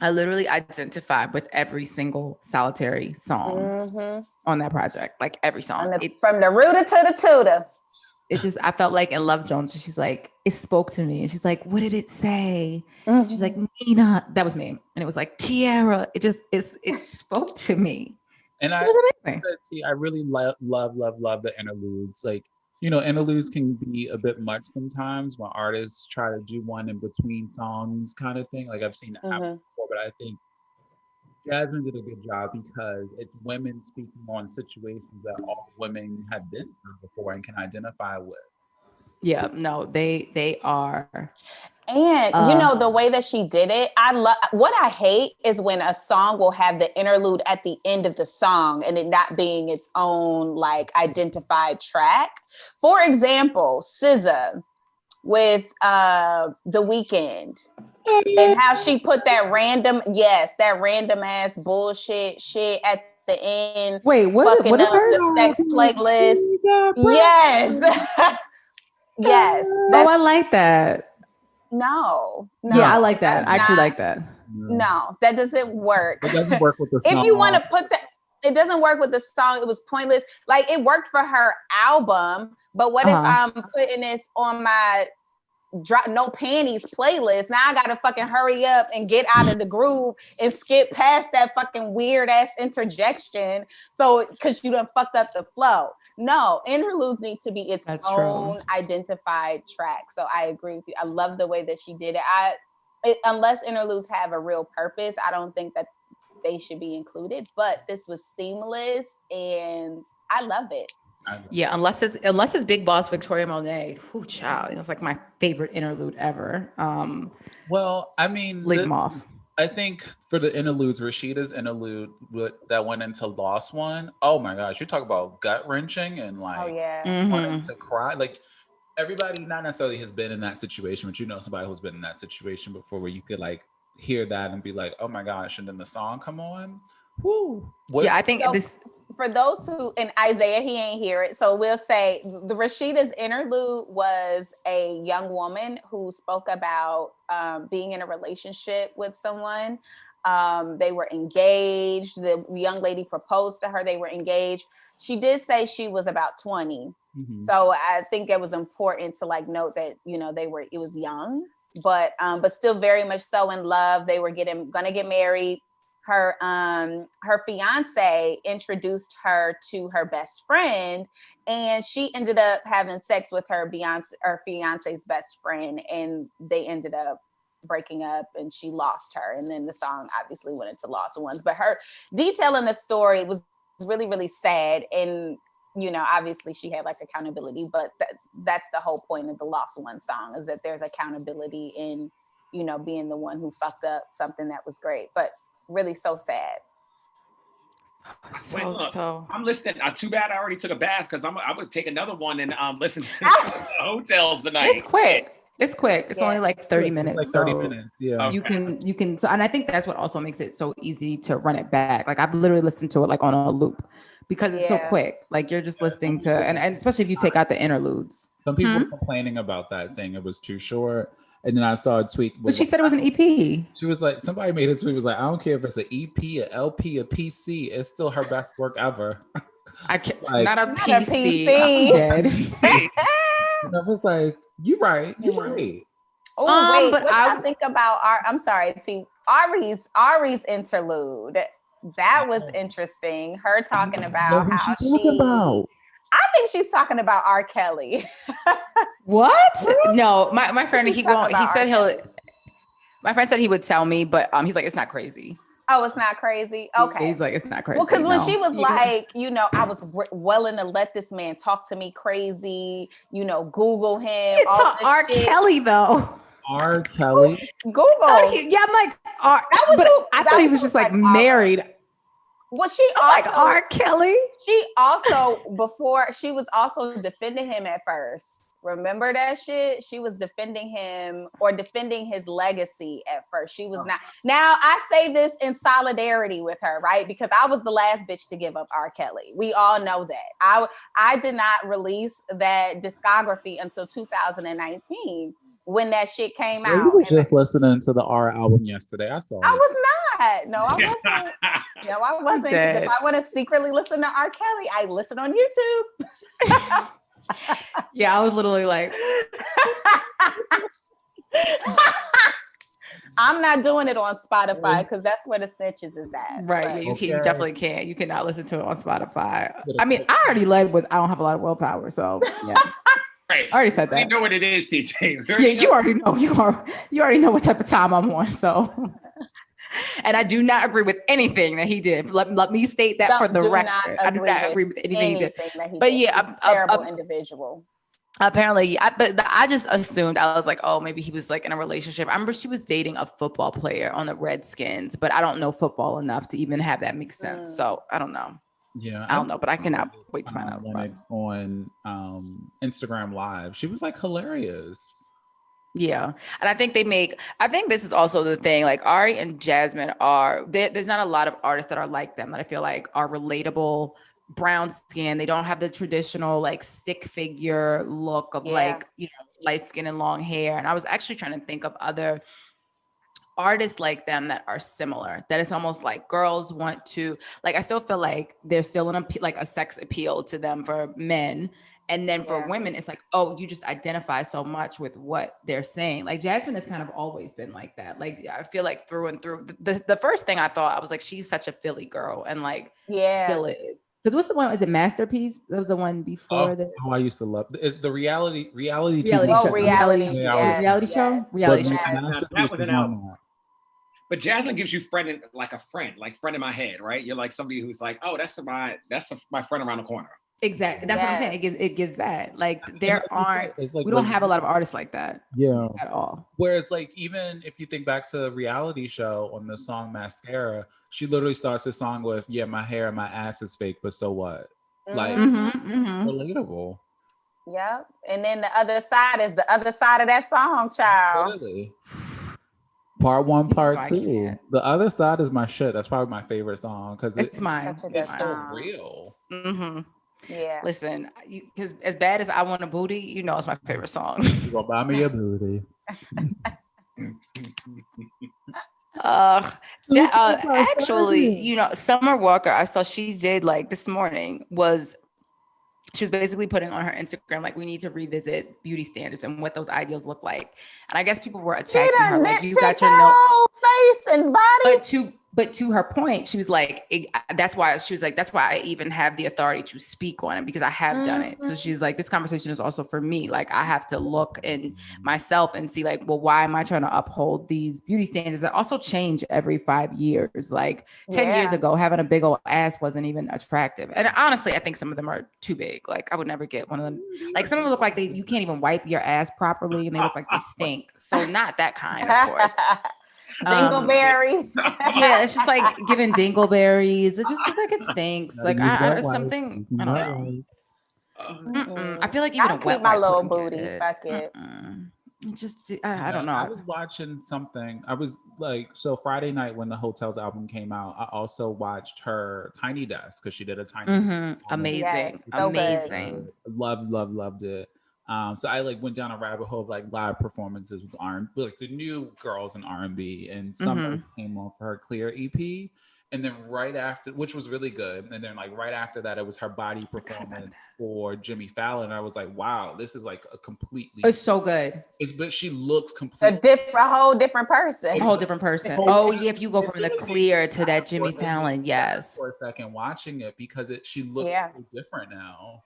I literally identified with every single solitary song on that project, like every song. From the rooter to the tutor. It's just, I felt like in Love Jones, she's like, it spoke to me. And she's like, what did it say? She's like, Nina, that was me. And it was like, Tiara. It spoke to me. And I really love the interludes. Like, interludes can be a bit much sometimes when artists try to do one in between songs kind of thing. Like I've seen it happen before, but I think Jazmine did a good job because it's women speaking on situations that all women have been through before and can identify with. Yeah, no, they are. And the way that she did it, what I hate is when a song will have the interlude at the end of the song and it not being its own like identified track. For example, SZA with The Weeknd. And how she put that random ass bullshit shit at the end. Wait, what is the sex playlist? Yes. Yes. I like that. No. Yeah, I like that. I actually like that. No, that doesn't work. It doesn't work with the song. If you want to put that, it doesn't work with the song. It was pointless. Like it worked for her album, but what if I'm putting this on my Drop No Panties playlist? Now I gotta fucking hurry up and get out of the groove and skip past that fucking weird ass interjection. So because you done fucked up the flow. No, interludes need to be its own identified track. So I agree with you. I love the way that she did it. Unless interludes have a real purpose, I don't think that they should be included. But this was seamless and I love it. Yeah, unless it's Big Boss Victoria Monet. Ooh, child. It's like my favorite interlude ever. Well, I mean, leave them off. I think for the interludes, Rashida's interlude that went into Lost One. Oh my gosh, you talk about gut wrenching and like wanting to cry. Like everybody, not necessarily has been in that situation, but you know somebody who's been in that situation before, where you could like hear that and be like, oh my gosh, and then the song come on. Woo. Yeah, I think this for those who, and Isaiah, he ain't hear it, so we'll say the Rashida's interlude was a young woman who spoke about being in a relationship with someone. They were engaged. The young lady proposed to her. They were engaged. She did say she was about 20. So I think it was important to like note that, you know, it was young, but still very much so in love. They were gonna get married. Her fiance introduced her to her best friend, and she ended up having sex with her fiance's best friend, and they ended up breaking up, and she lost her. And then the song obviously went into Lost Ones, but her detailing the story was really, really sad. And, you know, obviously she had like accountability, but that's the whole point of the Lost One song, is that there's accountability in, you know, being the one who fucked up something that was great. But really so sad. So I'm listening. Too bad I already took a bath, because I would take another one and listen to Heaux Tales tonight. It's quick. It's only like 30 minutes. It's like 30 minutes. Yeah. You can. So, and I think that's what also makes it so easy to run it back. Like I've literally listened to it like on a loop because it's so quick. Like you're just listening to, and especially if you take out the interludes. Some people were complaining about that, saying it was too short. And then I saw a tweet. But she said it was an EP. She was like, somebody made a tweet, was like, I don't care if it's an EP, a LP, a PC. It's still her best work ever. I can't, like, not a PC. I'm dead. And I was like, you're right. Oh, wait, but I think about Ari's interlude. That was interesting. Her talking about how I think she's talking about R. Kelly. What? No, my friend, my friend said he would tell me, but he's like, it's not crazy. Oh, it's not crazy? Okay. He's like, it's not crazy. Well, because when she was like, you know, I was willing to let this man talk to me crazy, you know, Google him. It's R. Kelly, though. R. Kelly? Google. I'm like, I thought he was just like married. Well, she also like R. Kelly. She also she was also defending him at first. Remember that shit? She was defending him or defending his legacy at first. She was not. Now I say this in solidarity with her, right? Because I was the last bitch to give up R. Kelly. We all know that. I did not release that discography until 2019 when that shit came out. You was just listening to the R album yesterday. I saw. I was not. No, I wasn't. No, I wasn't. If I want to secretly listen to R. Kelly, I listen on YouTube. Yeah, I was literally like, I'm not doing it on Spotify because that's where the snitches is at. Right. Yeah, you definitely can't. You cannot listen to it on Spotify. I mean, I already led with I don't have a lot of willpower. So yeah. Right. I already said that. You know what it is, TJ. Yeah, you already know. You already know what type of time I'm on. So and I do not agree with anything that he did. Let me state that for the record. I do not agree with anything he did. But yeah, terrible individual. Apparently, but I just assumed, I was like, oh, maybe he was like in a relationship. I remember she was dating a football player on the Redskins, but I don't know football enough to even have that make sense. So I don't know. Yeah, I don't know, but I cannot wait to find out. On Instagram Live, she was like hilarious. Yeah. And I think this is also the thing, like Ari and Jazmine there's not a lot of artists that are like them that I feel like are relatable, brown skin. They don't have the traditional like stick figure look of like, you know, light skin and long hair. And I was actually trying to think of other artists like them that are similar, that it's almost like girls want to, like, I still feel like there's still a sex appeal to them for men. And then for women, it's like, oh, you just identify so much with what they're saying. Like Jazmine has kind of always been like that. Like, I feel like through and through, the first thing I thought, I was like, she's such a Philly girl. And like, still is. Because what's the one? Is it Masterpiece? That was the one before this. Oh, I used to love the reality TV show. Reality show. That was an album. But Jazmine gives you like a friend in my head, right? You're like somebody who's like, oh, that's my friend around the corner. Exactly. That's what I'm saying. It gives that. Like there aren't. Like, we don't have a lot of artists like that. Yeah. At all. Whereas like even if you think back to the reality show on the song Mascara, she literally starts the song with, "Yeah, my hair and my ass is fake, but so what?" Like relatable. Yep. And then the other side is the other side of that song, child. Really? Part 1, part 2. The other side is my shit. That's probably my favorite song because it's mine. It's so real. Yeah. Listen, because as bad as I Want a Booty, you know it's my favorite song. You gonna buy me a booty? Actually, you know, Summer Walker, I saw she did like this morning she was basically putting on her Instagram, like, we need to revisit beauty standards and what those ideals look like. And I guess people were attacking her, like, you got your face and body. But to her point, she was like, that's why I even have the authority to speak on it because I have done it. So she's like, this conversation is also for me. Like, I have to look in myself and see, like, well, why am I trying to uphold these beauty standards that also change every 5 years? Like 10 years ago, having a big old ass wasn't even attractive. And honestly, I think some of them are too big. Like, I would never get one of them. Like, some of them look like you can't even wipe your ass properly and they look like they stink. So not that kind, of course. Dingleberry. Yeah, it's just like giving dingleberries. It just looks like it stinks. Like I don't know. I feel like even I'll keep my little booty. Fuck it. I don't know. I was watching something. I was like, so Friday night when the Heaux Tales album came out, I also watched her Tiny Desk because she did a Tiny Desk. Amazing. So amazing. Loved it. So I like went down a rabbit hole of like live performances with R&B, like the new girls in R&B, and Summer came on for her Clear EP, and then right after, which was really good, and then like right after that, it was her body performance for Jimmy Fallon. And I was like, wow, this is like a completely. It's so good. But she looks completely a whole different person. A whole different person. Oh yeah, if you go from the Clear to that Jimmy Fallon, yes. For a second, watching it because she looks so different now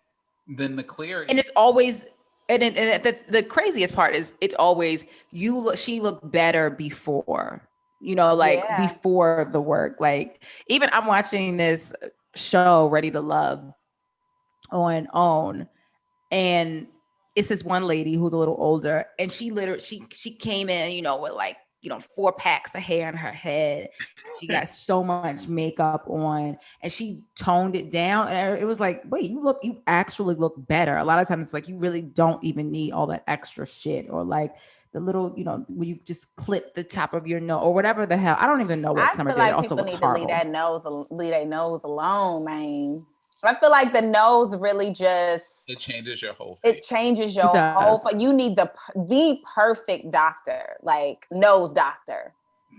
than the Clear. And it's always. And the craziest part is it's always she looked better before, you know, like before the work. Like even I'm watching this show Ready to Love on OWN, and it's this one lady who's a little older, and she came in, you know, with like, you know, 4 packs of hair on her head. She got so much makeup on and she toned it down. And it was like, wait, you actually look better. A lot of times it's like, you really don't even need all that extra shit, or like the little, you know, when you just clip the top of your nose or whatever the hell. I don't even know what Summer did. Like also looks horrible. Leave their nose alone, man. I feel like the nose really just it changes your whole face. It changes your whole face. You need the perfect doctor, like nose doctor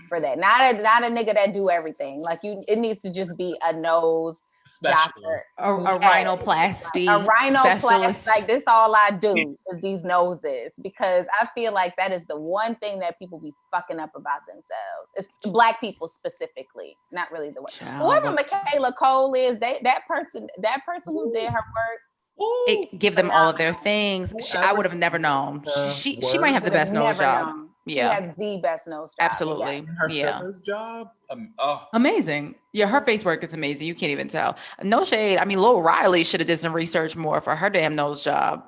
for that. Not a nigga that do everything. Like it needs to just be a nose doctor. A rhinoplasty. A rhinoplasty. Like this all I do is these noses, because I feel like that is the one thing that people be fucking up about themselves. It's Black people specifically, not really the way. Whoever Michaela Cole is, that person who did her work. Give them all of their things. I would have never known. She might have the best nose job. She has the best nose job. Absolutely. Yes. Her first job. Amazing. Yeah, her face work is amazing. You can't even tell. No shade. I mean, Lil Riley should have did some research more for her damn nose job.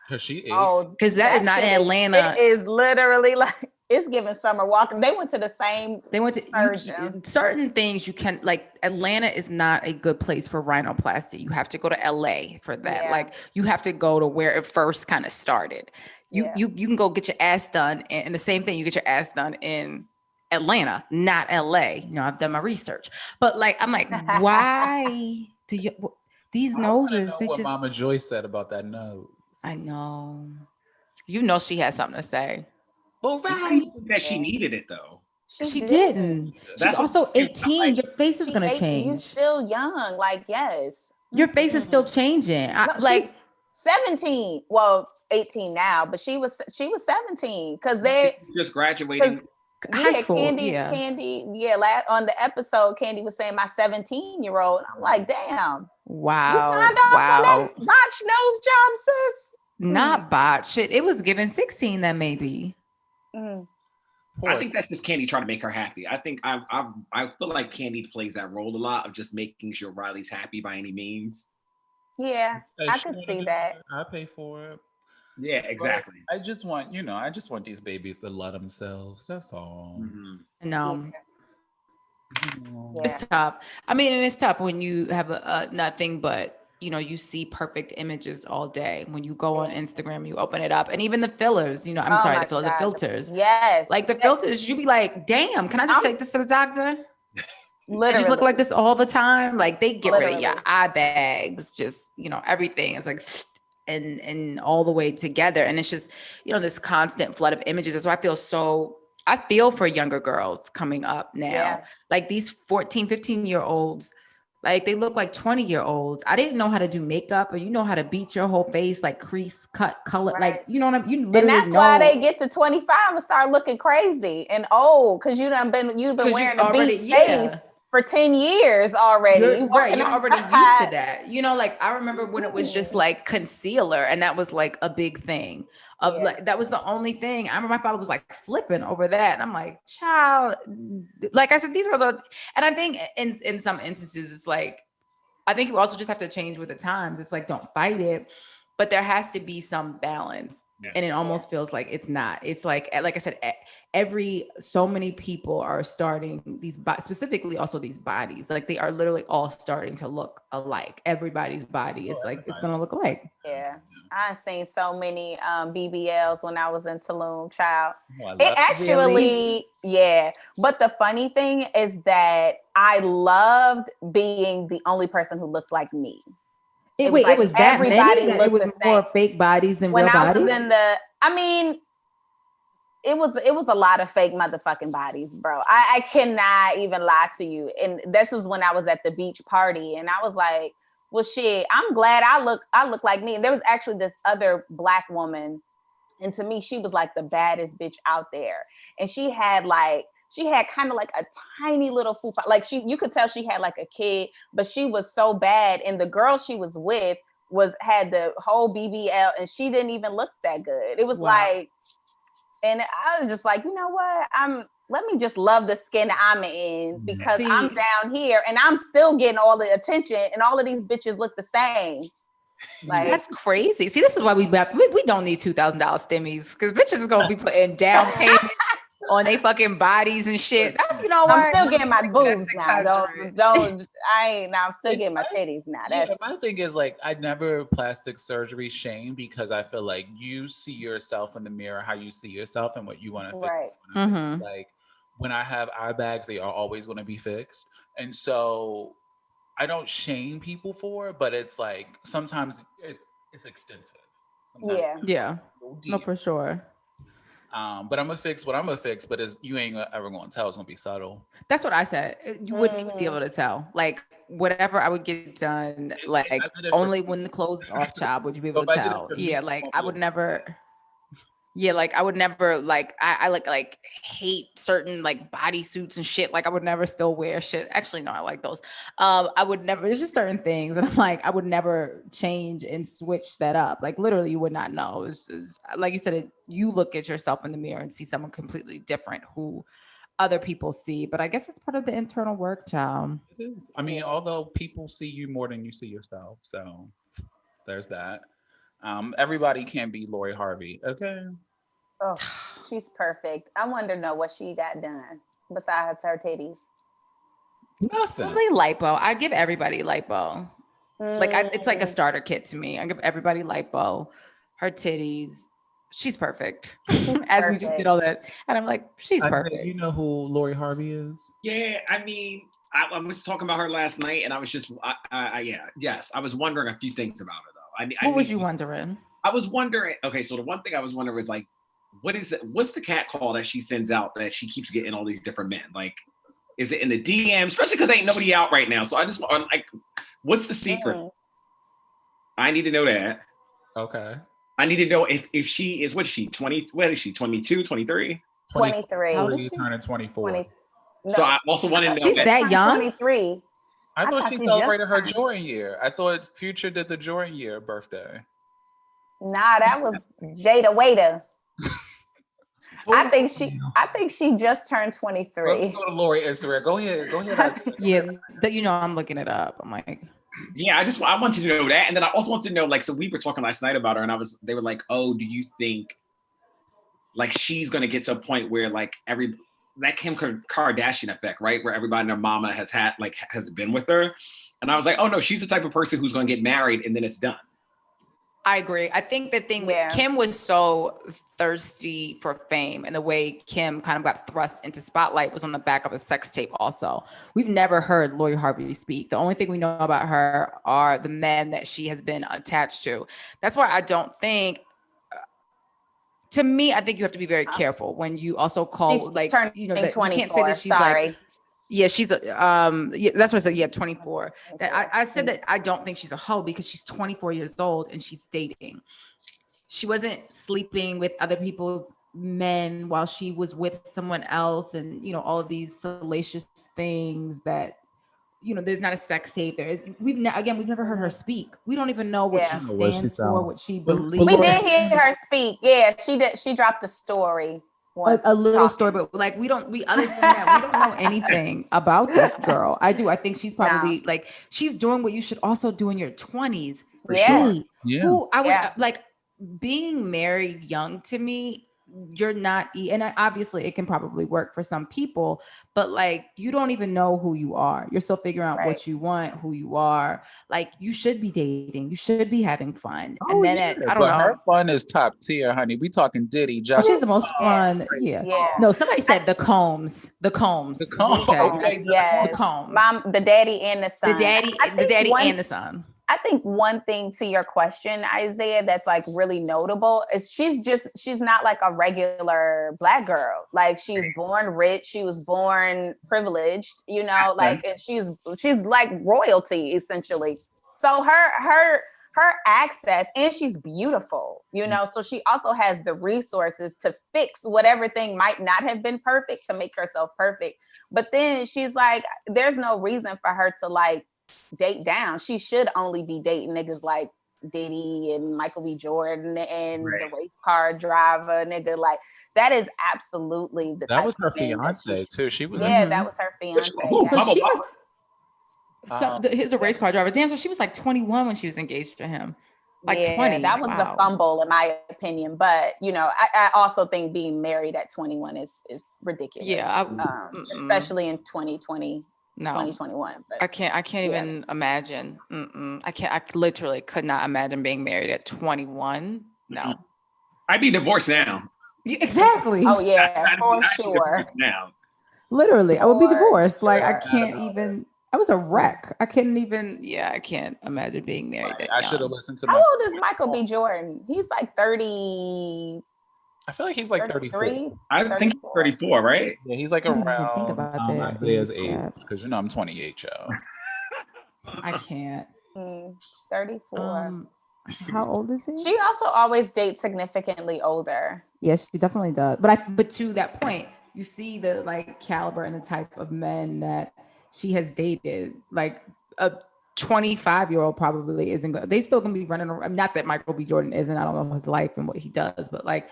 Because she is. Because that is not in Atlanta. It is literally like, it's giving Summer Walker. They went to the same. They went to certain things you can, like, Atlanta is not a good place for rhinoplasty. You have to go to LA for that. Yeah. Like, you have to go to where it first kind of started. You can go get your ass done, and the same thing, you get your ass done in Atlanta, not LA. You know, I've done my research, but like, I'm like, why do you these noses? What Mama Joy said about that nose. I know. You know, she had something to say. Well, right. That she needed it though. She didn't. She's also 18. Like, your face is gonna change. You're still young. Like, yes. Your face is still changing. Like 17. Well, 18 now, but she was 17 because they just graduating high school. Candy, on the episode, Candy was saying my 17-year-old. I'm like, damn. Wow. You signed off on that botch nose job, sis? Not botch. Shit, it was given 16 then maybe. I think that's just Candy trying to make her happy. I think I feel like Candy plays that role a lot of just making sure Riley's happy by any means. Yeah, I could see that. I pay for it. Yeah, exactly. But I just want, these babies to love themselves. That's all. Mm-hmm. No. Yeah. It's tough. I mean, and it's tough when you have a nothing but, you see perfect images all day. When you go on Instagram, you open it up, and even the fillers, the filters. Yes. Like the filters, you be like, damn, can I just take this to the doctor? Literally. I just look like this all the time. Like they get rid of your eye bags, just, everything. It's like, and all the way together. And it's just, this constant flood of images. That's why I feel for younger girls coming up now. Yeah. Like these 14, 15-year-olds, like they look like 20-year-olds. I didn't know how to do makeup, or how to beat your whole face, like crease, cut, color. Right. Like, you know what I'm, you and literally that's why they get to 25 and start looking crazy and old, because you've been wearing a beat face for 10 years already. You're already used to that. Like I remember when it was just like concealer, and that was like a big thing. Like that was the only thing. I remember my father was like flipping over that, and I'm like, child, like I said, these girls are. And I think in some instances, it's like, I think you also just have to change with the times. It's like, don't fight it, but there has to be some balance. Yeah. And it almost feels like it's not. It's like I said, so many people are starting these, specifically also these bodies, like they are literally all starting to look alike. Everybody's body is like, it's going to look alike. Yeah. I've seen so many BBLs when I was in Tulum, child. Yeah. But the funny thing is that I loved being the only person who looked like me. It was that everybody many? It was more fake bodies than real bodies? It was a lot of fake motherfucking bodies, bro. I cannot even lie to you. And this was when I was at the beach party, and I was like, well, shit, I'm glad I look like me. And there was actually this other Black woman, and to me, she was like the baddest bitch out there. And she had kind of like a tiny little fupa. Like you could tell she had like a kid, but she was so bad. And the girl she was with had the whole BBL, and she didn't even look that good. It was like, and I was just like, you know what? Let me just love the skin I'm in, because I'm down here and I'm still getting all the attention, and all of these bitches look the same. Like, that's crazy. See, this is why we don't need $2,000 stimmies, because bitches is gonna be putting down payment on their fucking bodies and shit. That's, I'm still getting my boobs now. I'm still getting my titties now. My thing is, like, I never plastic surgery shame, because I feel like you see yourself in the mirror how you see yourself and what you want to fix. Right. Mm-hmm. Like when I have eye bags, they are always going to be fixed, and so I don't shame people for it, but it's like sometimes it's extensive. Sometimes no, for sure. But I'm gonna fix what I'm gonna fix, but you ain't ever gonna tell. It's gonna be subtle. That's what I said. You wouldn't even be able to tell. Like whatever I would get done, like only when the clothes off, child, would you be able to tell. Yeah, like I would never. Yeah, like I would never, like I like hate certain like bodysuits and shit. Like I would never still wear shit. Actually, no, I like those. I would never. There's just certain things, and I'm like, I would never change and switch that up. Like literally, you would not know. It's like you said, you look at yourself in the mirror and see someone completely different who other people see. But I guess it's part of the internal work, child. It is. I mean, although people see you more than you see yourself, so there's that. Everybody can't be Lori Harvey, okay? Oh, she's perfect. I wonder what she got done besides her titties. Nothing. Probably lipo. I give everybody lipo. It's like a starter kit to me. I give everybody lipo. Her titties. She's perfect. As we just did all that, and I'm like, she's perfect. You know who Lori Harvey is? Yeah, I mean, I was talking about her last night, and I was just, I was wondering a few things about her though. What was you wondering? I was wondering. Okay, so the one thing I was wondering was like, what's the cat call that she sends out that she keeps getting all these different men? Like, is it in the DM? Especially because ain't nobody out right now. So I'm like, what's the secret? I need to know that. Okay. I need to know if she is, 20? What is she? 22, 23? 23. How old are you turning 24? 20. No. So I also want to know. She's that young? 23. I thought she celebrated her Jordan year. I thought Future did the Jordan year birthday. Nah, that was Jada Waiter. I think she just turned 23. Let's go to Lori Instagram. Go ahead. Yeah, I'm looking it up. I'm like, Yeah, I wanted to know that, and then I also wanted to know, like, so we were talking last night about her, and they were like, oh, do you think like she's gonna get to a point where like that Kim Kardashian effect, right, where everybody and their mama has been with her, and I was like, oh no, she's the type of person who's gonna get married and then it's done. I agree. I think the thing with Kim was so thirsty for fame, and the way Kim kind of got thrust into spotlight was on the back of a sex tape also. We've never heard Lori Harvey speak. The only thing we know about her are the men that she has been attached to. That's why I don't think, to me, I think you have to be very careful when you also call, she's like, you know, that you can't say that she's like, yeah, she's a, yeah, that's what I said. Yeah, 24. That I said that I don't think she's a hoe because she's 24 years old and she's dating. She wasn't sleeping with other people's men while she was with someone else, and you know, all of these salacious things that, you know, there's not a sex tape. We've never heard her speak. We don't even know what she stands for, what she believes. We did hear her speak. Yeah, she did. She dropped a story. A little story, but like other than that, we don't know anything about this girl. I think she's probably like, she's doing what you should also do in your 20s. For sure. Yeah. Who I would like, being married young, to me, you're not, and obviously it can probably work for some people, but like, you don't even know who you are. You're still figuring out what you want, who you are. Like, you should be dating, you should be having fun. And then I don't know. Her fun is top tier, honey. We talking Diddy, Juggle. She's the most fun. Yeah. No, somebody said the Combs. The Combs. Okay. Yes. The Combs. Mom, the daddy and the son. The daddy and the son. I think one thing to your question, Isaiah, that's like really notable is she's not like a regular Black girl. Like, she's born rich, she was born privileged, you know, like, and she's like royalty essentially. So her access, and she's beautiful, you know, so she also has the resources to fix whatever thing might not have been perfect to make herself perfect. But then she's like, there's no reason for her to like date down. She should only be dating niggas like Diddy and Michael B. Jordan and the race car driver nigga. Like, that is absolutely the that was her fiance too. She was that was her fiance. He's a race car driver. Damn, so she was like 21 when she was engaged to him. Like 20. That was the fumble in my opinion. But you know, I also think being married at 21 is ridiculous. Yeah, especially in 2020. No, 2021. But I can't even imagine. I literally could not imagine being married at 21. No. I'd be divorced now. Exactly. Oh yeah, for sure. Now. Literally, I would be divorced. Like, I can't even. I was a wreck. I couldn't even. Yeah, I can't imagine being married that young. I should have listened to. How old is Michael B. Jordan? He's like 30. I feel like he's like 33. I think he's 34, right? Yeah, he's like around think about that. Isaiah's age, because you know I'm 28, y'all. I can't. 34. How old is he? She also always dates significantly older. Yes, she definitely does. But to that point, you see the like caliber and the type of men that she has dated. Like a 25-year-old probably isn't good. They still gonna be running around. Not that Michael B. Jordan isn't. I don't know his life and what he does, but like,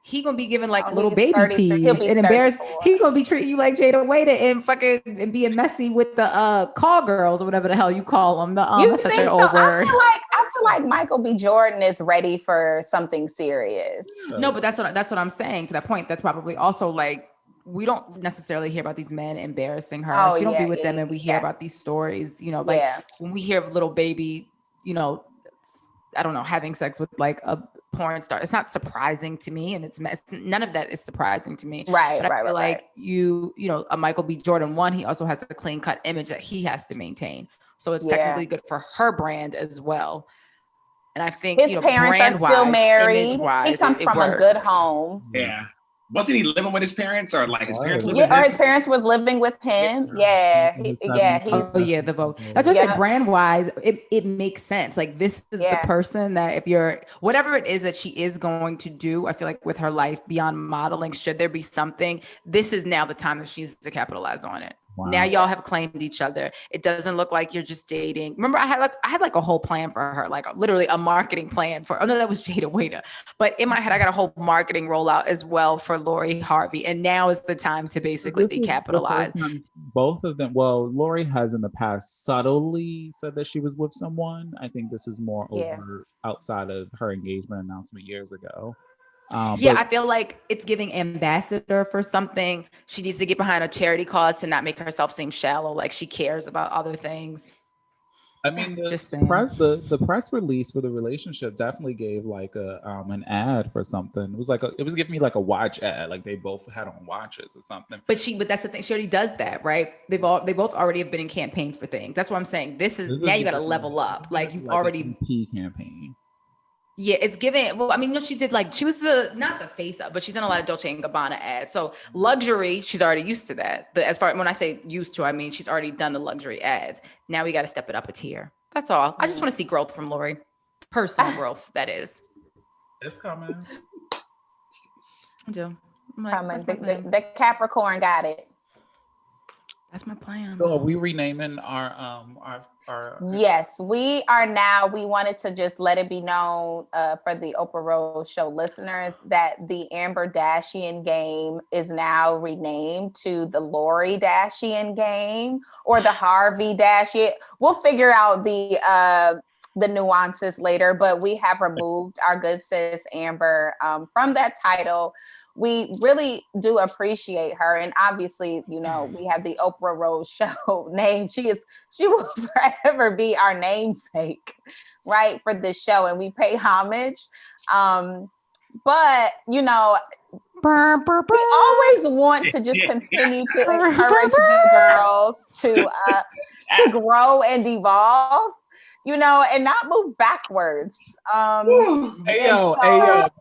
he gonna be giving like little baby teeth and embarrassed. He gonna be treating you like Jada Waiter and fucking and being messy with the call girls or whatever the hell you call them. That's such an old word. I feel like Michael B. Jordan is ready for something serious. No, but that's what I'm saying. To that point, that's probably also like, we don't necessarily hear about these men embarrassing her. She don't be with them, and we hear about these stories. You know, like when we hear of little baby, you know, I don't know, having sex with like a porn star, it's not surprising to me, and it's none of that is surprising to me. Right. Like you know, a Michael B. Jordan, he also has a clean cut image that he has to maintain, so it's technically good for her brand as well. And I think his parents are still married. He comes from a good home. Yeah. Wasn't he living with his parents, or like his parents living with him? Or his parents was living with him. Yeah. The vote. That's just like brand wise, it makes sense. Like, this is the person that if you're, whatever it is that she is going to do, I feel like with her life beyond modeling, should there be something, this is now the time that she needs to capitalize on it. Wow. Now y'all have claimed each other. It doesn't look like you're just dating. Remember, I had like a whole plan for her, like literally a marketing plan for. Oh no, that was Jada Waiter. But in my head, I got a whole marketing rollout as well for Lori Harvey. And now is the time to basically capitalize. Both of them. Well, Lori has in the past subtly said that she was with someone. I think this is more over outside of her engagement announcement years ago. I feel like it's giving ambassador for something. She needs to get behind a charity cause to not make herself seem shallow, like she cares about other things. I mean, the press release for the relationship definitely gave like an ad for something. It was giving me like a watch ad, like they both had on watches or something. But that's the thing. She already does that, right? They both already have been in campaigns for things. That's what I'm saying. This is now you got to level up. Like you've already a campaign. Yeah, it's giving. Well, I mean, she did she was not the face up, but she's done a lot of Dolce & Gabbana ads. So luxury, she's already used to that. As far when I say used to, I mean she's already done the luxury ads. Now we got to step it up a tier. That's all. I just want to see growth from Lori, personal growth. That is. It's coming. I do. The Capricorn got it. That's my plan. So are we renaming our Yes, we are now. We wanted to just let it be known for the Oprah Rose Show listeners that the Amber Dashian game is now renamed to the Lori Dashian game or the Harvey Dashian. We'll figure out the nuances later, but we have removed our good sis Amber from that title. We really do appreciate her. And obviously, we have the Oprah Rose Show name. She will forever be our namesake, right, for this show. And we pay homage. But, we always want to just continue to encourage the girls to grow and evolve. And not move backwards. Hey yo,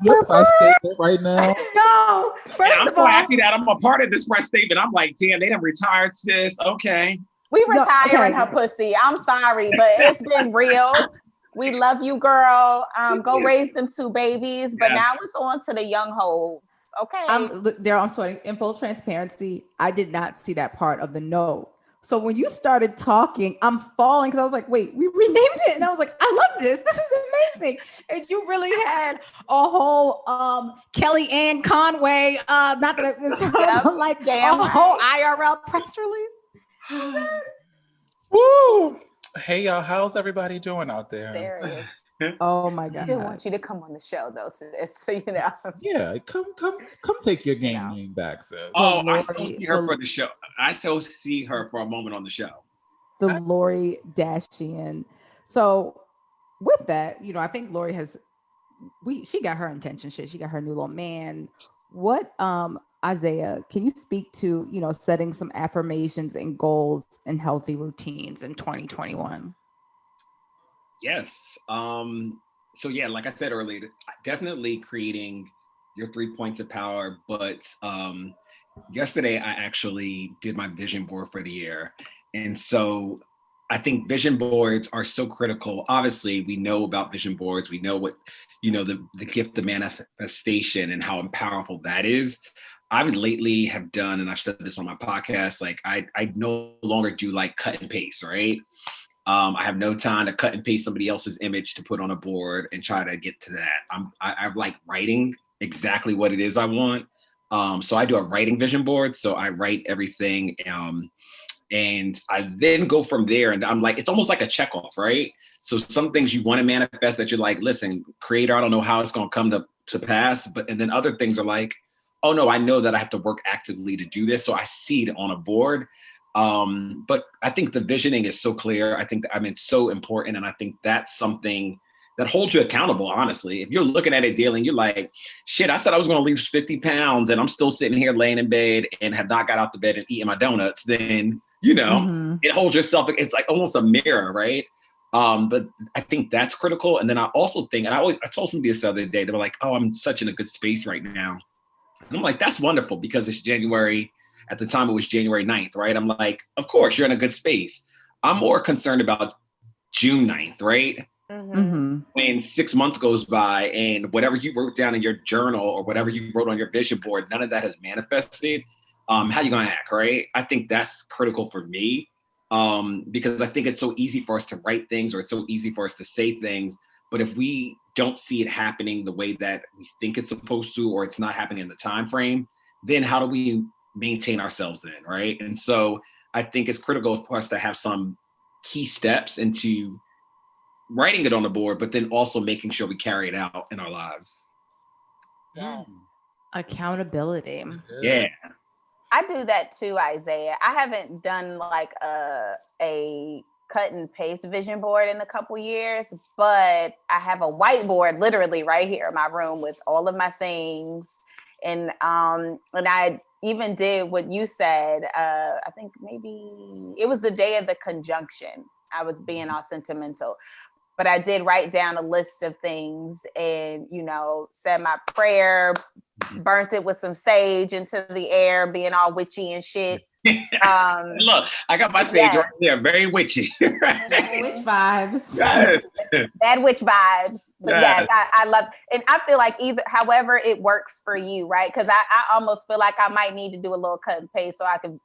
your press statement right now. No, I'm so happy that I'm a part of this press statement. I'm like, damn, they done retired sis. Okay. We retiring her pussy. I'm sorry, but it's been real. We love you, girl. Go raise them 2 babies. But now it's on to the young hoes. Okay. I'm sweating. In full transparency, I did not see that part of the note. So when you started talking, I'm falling because I was like, wait, we renamed it. And I was like, I love this. This is amazing. And you really had a whole Kellyanne Conway, not that it's like a whole IRL press release. Woo! Hey y'all, how's everybody doing out there? Serious. Oh my God. I do want you to come on the show though, sis. So Yeah, come take your game name back, sis. Oh, I still see her for the show. I still see her for a moment on the show. The Lori Dashian. So with that, I think Lori she got her intention shit. She got her new little man. What Isaiah, can you speak to, setting some affirmations and goals and healthy routines in 2021? Yes. So yeah, like I said earlier, definitely creating your 3 points of power. But yesterday I actually did my vision board for the year. And so I think vision boards are so critical. Obviously, we know about vision boards. We know what, the gift of manifestation and how powerful that is. I would lately have done, and I've said this on my podcast, like I no longer do like cut and paste, right? I have no time to cut and paste somebody else's image to put on a board and try to get to that. I like writing exactly what it is I want. So I do a writing vision board. So I write everything and I then go from there. And I'm like, it's almost like a checkoff, right? So some things you want to manifest that you're like, listen, creator, I don't know how it's going to come to pass. And then other things are like, oh no, I know that I have to work actively to do this. So I see it on a board. But I think the visioning is so clear. I think it's so important. And I think that's something that holds you accountable, honestly. If you're looking at it daily and you're like, shit, I said I was going to lose 50 pounds and I'm still sitting here laying in bed and have not got out the bed and eating my donuts, then, it holds yourself. It's like almost a mirror, right? But I think that's critical. And then I also think, and I told somebody this the other day, they were like, oh, I'm such in a good space right now. And I'm like, that's wonderful because it's January. At the time, it was January 9th, right? I'm like, of course, you're in a good space. I'm more concerned about June 9th, right? Mm-hmm. When 6 months goes by and whatever you wrote down in your journal or whatever you wrote on your vision board, none of that has manifested. how you gonna act, right? I think that's critical for me, because I think it's so easy for us to write things, or it's so easy for us to say things, but if we don't see it happening the way that we think it's supposed to, or it's not happening in the time frame, then how do we maintain ourselves in, right? And so I think it's critical for us to have some key steps into writing it on the board, but then also making sure we carry it out in our lives. Yes. Accountability. Yeah. I do that too, Isaiah. I haven't done like a cut and paste vision board in a couple years, but I have a whiteboard literally right here in my room with all of my things. And I even did what you said. I think maybe it was the day of the conjunction. I was being all sentimental, but I did write down a list of things and, said my prayer, burnt it with some sage into the air, being all witchy and shit. Look, I got my sage right there, very witchy. Witch vibes. Yes. Bad witch vibes. But yes, I love, and I feel like however it works for you, right? Because I almost feel like I might need to do a little cut and paste so I can,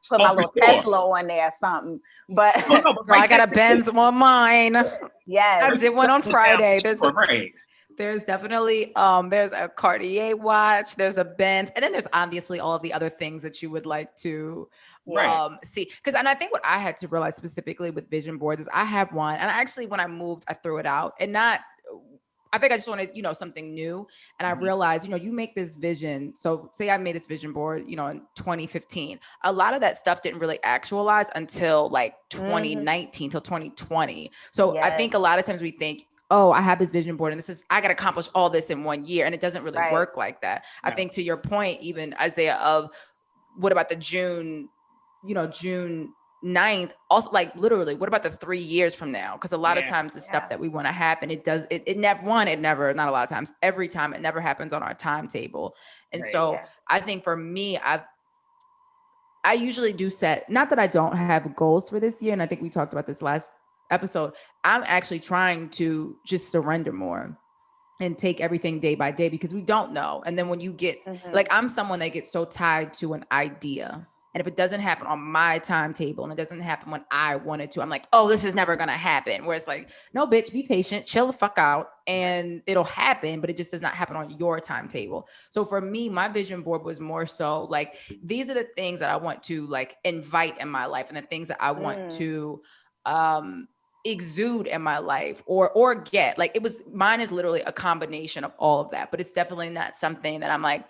put my little Tesla on there or something. But I got a Benz on mine. Yes. I did one on Friday. Right. There's definitely there's a Cartier watch, there's a Benz, and then there's obviously all of the other things that you would like to see. And I think what I had to realize specifically with vision boards is I have one, and actually when I moved, I threw it out, and I think I just wanted, something new. And I realized, you make this vision. So say I made this vision board, in 2015. A lot of that stuff didn't really actualize until like 2019 till 2020. So I think a lot of times we think, oh, I have this vision board and I got to accomplish all this in 1 year. And it doesn't really work like that. I think to your point, even Isaiah, of what about the June 9th, also like literally, what about the 3 years from now? Because a lot of times the stuff that we want to happen, it never, not a lot of times, every time it never happens on our timetable. And I think for me, I usually do set, not that I don't have goals for this year. And I think we talked about this last episode. I'm actually trying to just surrender more and take everything day by day, because we don't know. And then when you get like, I'm someone that gets so tied to an idea, and if it doesn't happen on my timetable and it doesn't happen when I wanted to, I'm like, oh, this is never going to happen. Where it's like, no, bitch, be patient, chill the fuck out, and it'll happen, but it just does not happen on your timetable. So for me, my vision board was more so like, these are the things that I want to like invite in my life, and the things that I want to exude in my life or get. Like, mine is literally a combination of all of that, but it's definitely not something that I'm like,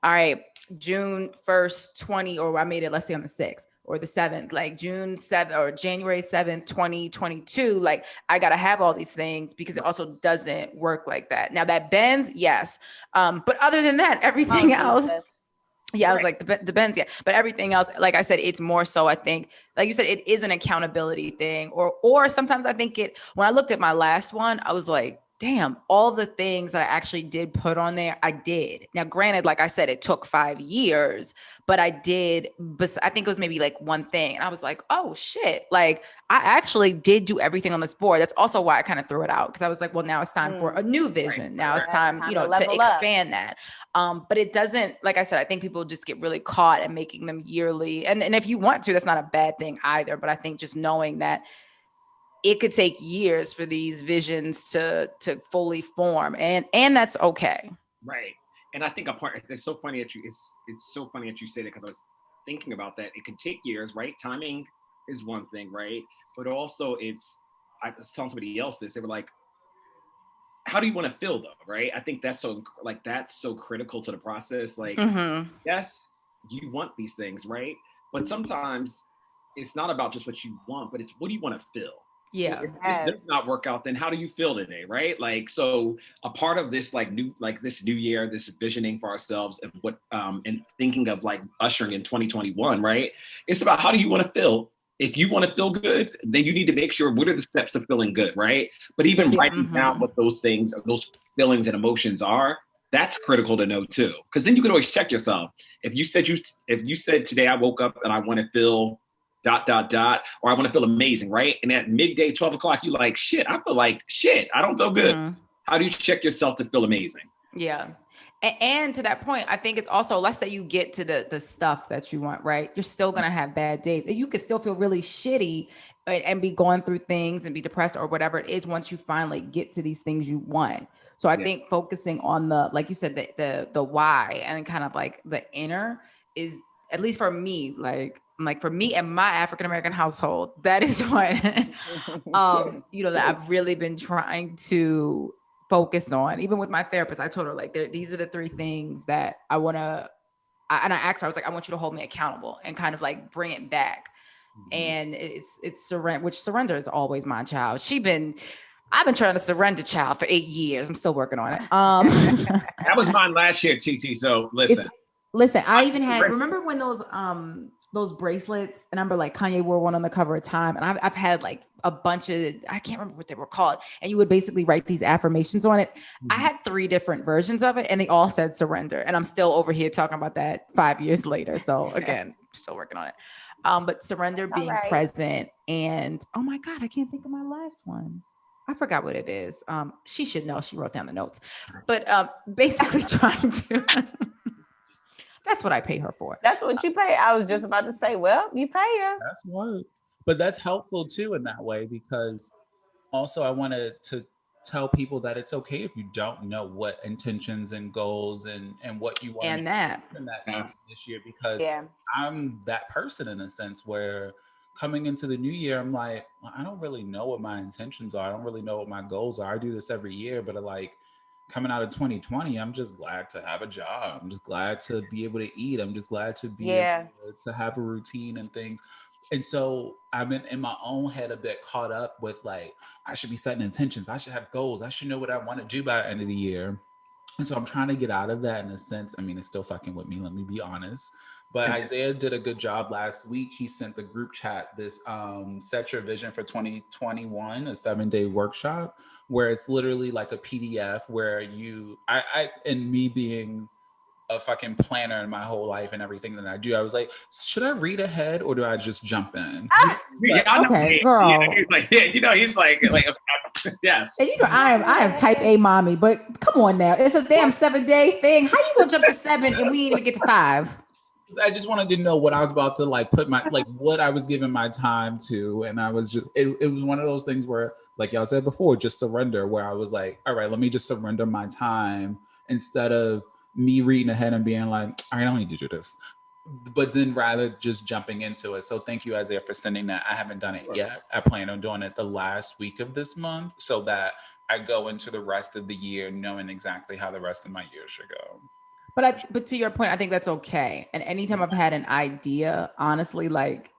all right, June 1st, 20, or I made it, let's say on the 6th or the 7th, like June 7th or January 7th, 2022. Like, I got to have all these things, because it also doesn't work like that. Now that bends, yes. But other than that, everything else, I was like the Benz, but everything else, like I said, it's more so, I think, like you said, it is an accountability thing, or sometimes I think when I looked at my last one, I was like, damn, all the things that I actually did put on there, I did. Now, granted, like I said, it took 5 years, but I did, but I think it was maybe like one thing. And I was like, oh shit, like I actually did do everything on this board. That's also why I kind of threw it out. Because I was like, well, now it's time for a new vision. Now it's time, to expand that. But it doesn't, like I said, I think people just get really caught in making them yearly. And if you want to, that's not a bad thing either. But I think just knowing that it could take years for these visions to fully form, and that's okay. Right. And I think it's so funny that it's so funny that you said it, because I was thinking about that. It can take years, right? Timing is one thing, right? But also I was telling somebody else this, they were like, how do you want to feel though, right? I think that's so critical to the process. Like, yes, you want these things, right? But sometimes it's not about just what you want, but it's what do you want to feel? Yeah. So if this does not work out, then how do you feel today, right? Like, so a part of this this new year, this visioning for ourselves, and and thinking of like ushering in 2021, right? It's about how do you want to feel. If you want to feel good, then you need to make sure what are the steps to feeling good, right? But even writing down what those things, those feelings and emotions are, that's critical to know too. Because then you can always check yourself. If you said today I woke up and I want to feel ... or I want to feel amazing, right? And at midday, 12 o'clock, you're like, shit, I feel like shit. I don't feel good. How do you check yourself to feel amazing? Yeah. And to that point, I think it's also, let's say you get to the stuff that you want, right? You're still going to have bad days. You could still feel really shitty and be going through things and be depressed or whatever it is once you finally get to these things you want. So I think focusing on the, like you said, the why and kind of like the inner is, at least for me, like for me and my African-American household, that is what, you know, that I've really been trying to focus on. Even with my therapist, I told her, like, these are the 3 things that I want to, and I asked her, I was like, I want you to hold me accountable and kind of like bring it back. And it's surrender, which surrender is always my child. I've been trying to surrender child for 8 years. I'm still working on it. That was mine last year, TT. So listen, I even had, remember when those bracelets, and I remember like Kanye wore one on the cover of Time, and I've had like a bunch of, I can't remember what they were called, and you would basically write these affirmations on it. I had 3 different versions of it, and they all said surrender, and I'm still over here talking about that 5 years later. So again, still working on it. But surrender, being present, and oh my God, I can't think of my last one. I forgot what it is. She should know. She wrote down the notes. But basically trying to. That's what I pay her for. That's what you pay. I was just about to say, well, you pay her. That's right. But that's helpful too in that way, because also I wanted to tell people that it's okay if you don't know what intentions and goals and what you want and that this year, because I'm that person in a sense where coming into the new year, I'm like, well, I don't really know what my intentions are. I don't really know what my goals are. I do this every year, but like coming out of 2020, I'm just glad to have a job. I'm just glad to be able to eat. I'm just glad to be able to have a routine and things. And so I've been in my own head a bit caught up with like, I should be setting intentions. I should have goals. I should know what I want to do by the end of the year. And so I'm trying to get out of that in a sense. I mean, it's still fucking with me, let me be honest. But Isaiah did a good job last week. He sent the group chat this Set Your Vision for 2021, a 7-day workshop, where it's literally like a PDF where I and me being a fucking planner in my whole life and everything that I do, I was like, should I read ahead or do I just jump in? Okay, girl. He's like, he's like, yes. And I am type A mommy, but come on now. It's a damn 7-day thing. How you gonna jump to 7 and we ain't even get to 5? I just wanted to know what I was about to like put my, like what I was giving my time to. And I was just, it was one of those things where, like y'all said before, just surrender, where I was like, all right, let me just surrender my time instead of me reading ahead and being like, all right, I don't need to do this. But then rather just jumping into it. So thank you, Isaiah, for sending that. I haven't done it yet. I plan on doing it the last week of this month so that I go into the rest of the year knowing exactly how the rest of my year should go. But to your point, I think that's okay. And anytime I've had an idea, honestly, like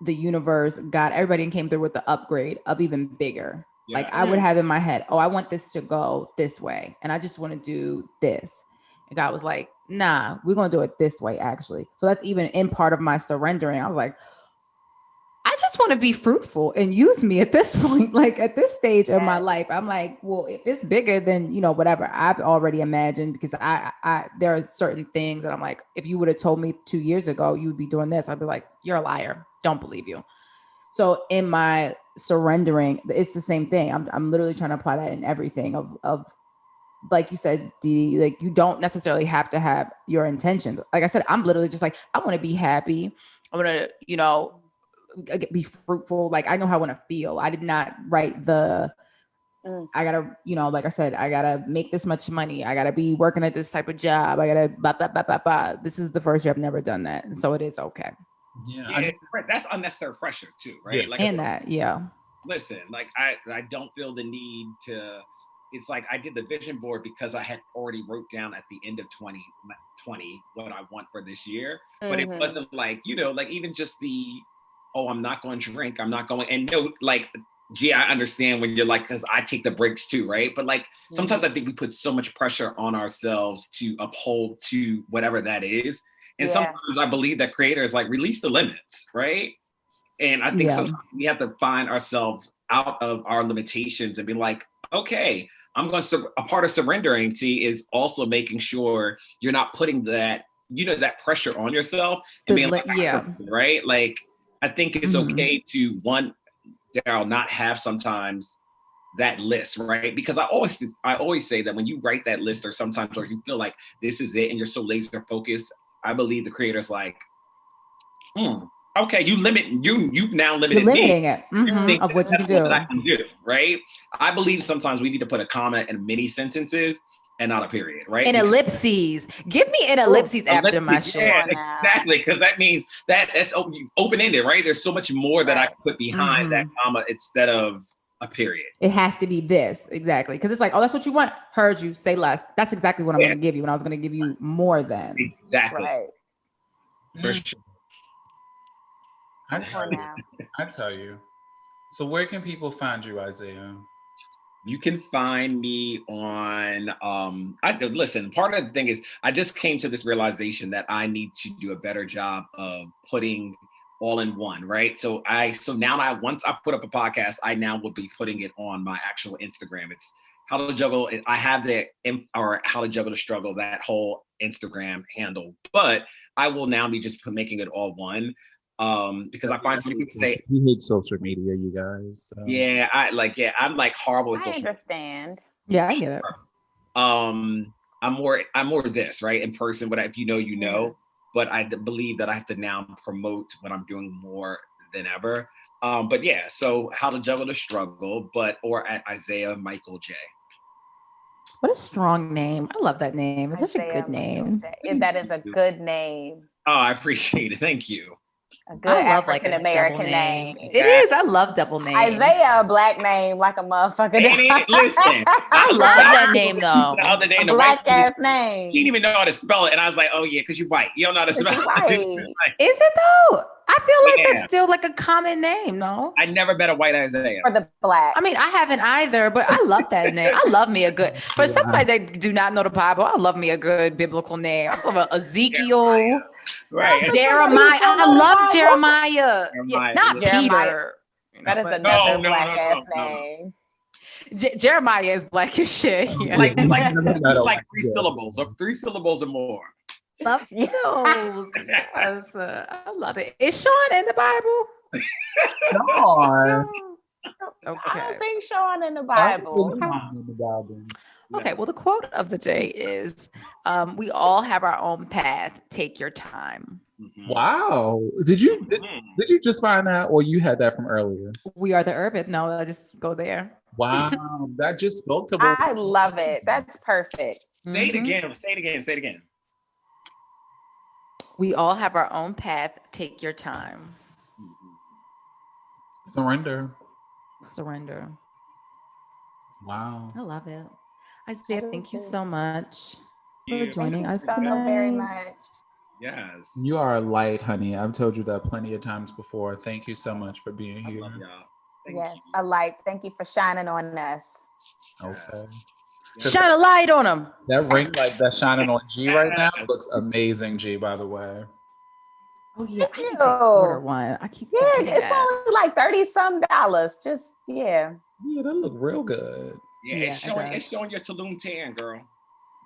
the universe, God, everybody came through with the upgrade of even bigger. Yeah. Like I would have in my head, oh, I want this to go this way. And I just want to do this. And God was like, nah, we're going to do it this way, actually. So that's even in part of my surrendering. I was like, I just want to be fruitful and use me at this point. Like at this stage of my life, I'm like, well, if it's bigger than, whatever I've already imagined, because I there are certain things that I'm like, if you would have told me 2 years ago, you would be doing this, I'd be like, you're a liar. Don't believe you. So in my surrendering, it's the same thing. I'm literally trying to apply that in everything of like you said, Dee, like you don't necessarily have to have your intentions. Like I said, I'm literally just like, I want to be happy. I want to, be fruitful. Like I know how I want to feel. I did not write I gotta, like I said, I gotta make this much money. I gotta be working at this type of job. I gotta blah, blah, blah, blah, blah. This is the first year I've never done that. And so it is okay. Yeah. That's unnecessary pressure too, right? Yeah. Like, and that, yeah. Listen, like I don't feel the need to, it's like I did the vision board because I had already wrote down at the end of 2020 what I want for this year. But it wasn't like, like even just I'm not going to drink. I'm not going. And like, gee, I understand when you're like, because I take the breaks too, right? But like, sometimes I think we put so much pressure on ourselves to uphold to whatever that is. And sometimes I believe that creators like release the limits, right? And I think sometimes we have to find ourselves out of our limitations and be like, okay, I'm going to, a part of surrendering is also making sure you're not putting that, that pressure on yourself and being like, right? Like, I think it's okay to Daryl, not have sometimes that list, right? Because I always say that when you write that list, or sometimes, or you feel like this is it and you're so laser focused, I believe the creator's like, okay, you've now limited You're limiting me. it of what you can do. That I can do, right? I believe sometimes we need to put a comma in many sentences and not a period, right? And ellipses. Give me an ellipses after my shit. Yeah, exactly, because that means that's open-ended, right? There's so much more that I can put behind that comma instead of a period. It has to be this, exactly. Because it's like, oh, that's what you want. Heard you, say less. That's exactly what I'm going to give you, and I was going to give you more than. Exactly. Right. For sure. I tell you. So where can people find you, Isaiah? You can find me on, listen, part of the thing is I just came to this realization that I need to do a better job of putting all in one, right? So now once I put up a podcast, I now will be putting it on my actual Instagram. It's How to Juggle. I have or How to Juggle the Struggle, that whole Instagram handle, but I will now be just making it all one. Because I find people say you hate social media, you guys. So. Yeah, I'm like horrible with I social understand. Yeah, I get it. I'm more this, right? In person, but if you know, you know. But I believe that I have to now promote what I'm doing more than ever. But yeah, so How to Juggle the Struggle, or at Isaiah Michael J. What a strong name. I love that name. It's such a good name. That is a good name. Oh, I appreciate it. Thank you. A good African American name. It is. I love double names. Isaiah, a black name, like a motherfucker. Listen, I love that name though. The other day, a black ass name. She didn't even know how to spell it, and I was like, "Oh yeah, because you're white. You don't know how to spell it." Is it though? I feel like that's still like a common name. No, I never met a white Isaiah. Or the black. I mean, I haven't either, but I love that name. I love me a good. For somebody that do not know the Bible, I love me a good biblical name. I love Ezekiel. Right. Jeremiah. I love Jeremiah. Yeah, not Jeremiah. Peter. That is another black ass name. Jeremiah is black as shit. Yeah. Like 3 syllables, or 3 syllables or more. Love those. Yes, I love it. Is Sean in the Bible? Sean. Okay. I don't think Sean in the Bible. Okay, well, the quote of the day is, we all have our own path. Take your time. Wow. Did you just find that, or you had that from earlier? We are the urban. No, I just go there. Wow. That just spoke to me. I love it. That's perfect. Say it again. Say it again. Say it again. We all have our own path. Take your time. Surrender. Surrender. Wow. I love it. Isaiah, thank you so much for Thank joining us so tonight. very much. Yes. You are a light, honey. I've told you that plenty of times before. Thank you so much for being here. I love y'all. Yes, a light. Thank you for shining on us. Okay. Shine a light on them. That ring light that's shining on G right now looks amazing, G, by the way. Oh yeah, I need to order one. I keep forgetting it's that. only like $30-some. Just Yeah, that look real good. Yeah, it's showing your Tulum tan, girl.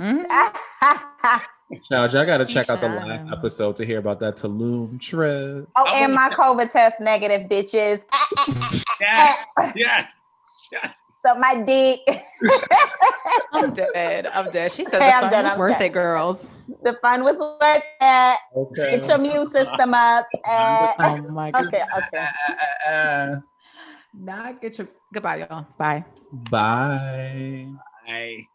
Child, y'all gotta check out the last episode to hear about that Tulum trip. Oh, and my COVID test negative, bitches. Yeah. So my dick. I'm dead. She said Okay, the fun was worth it, girls. The fun was worth it. Okay. Get your immune system up. Oh my god. Okay. Not get your goodbye, y'all. Bye. Bye. Bye.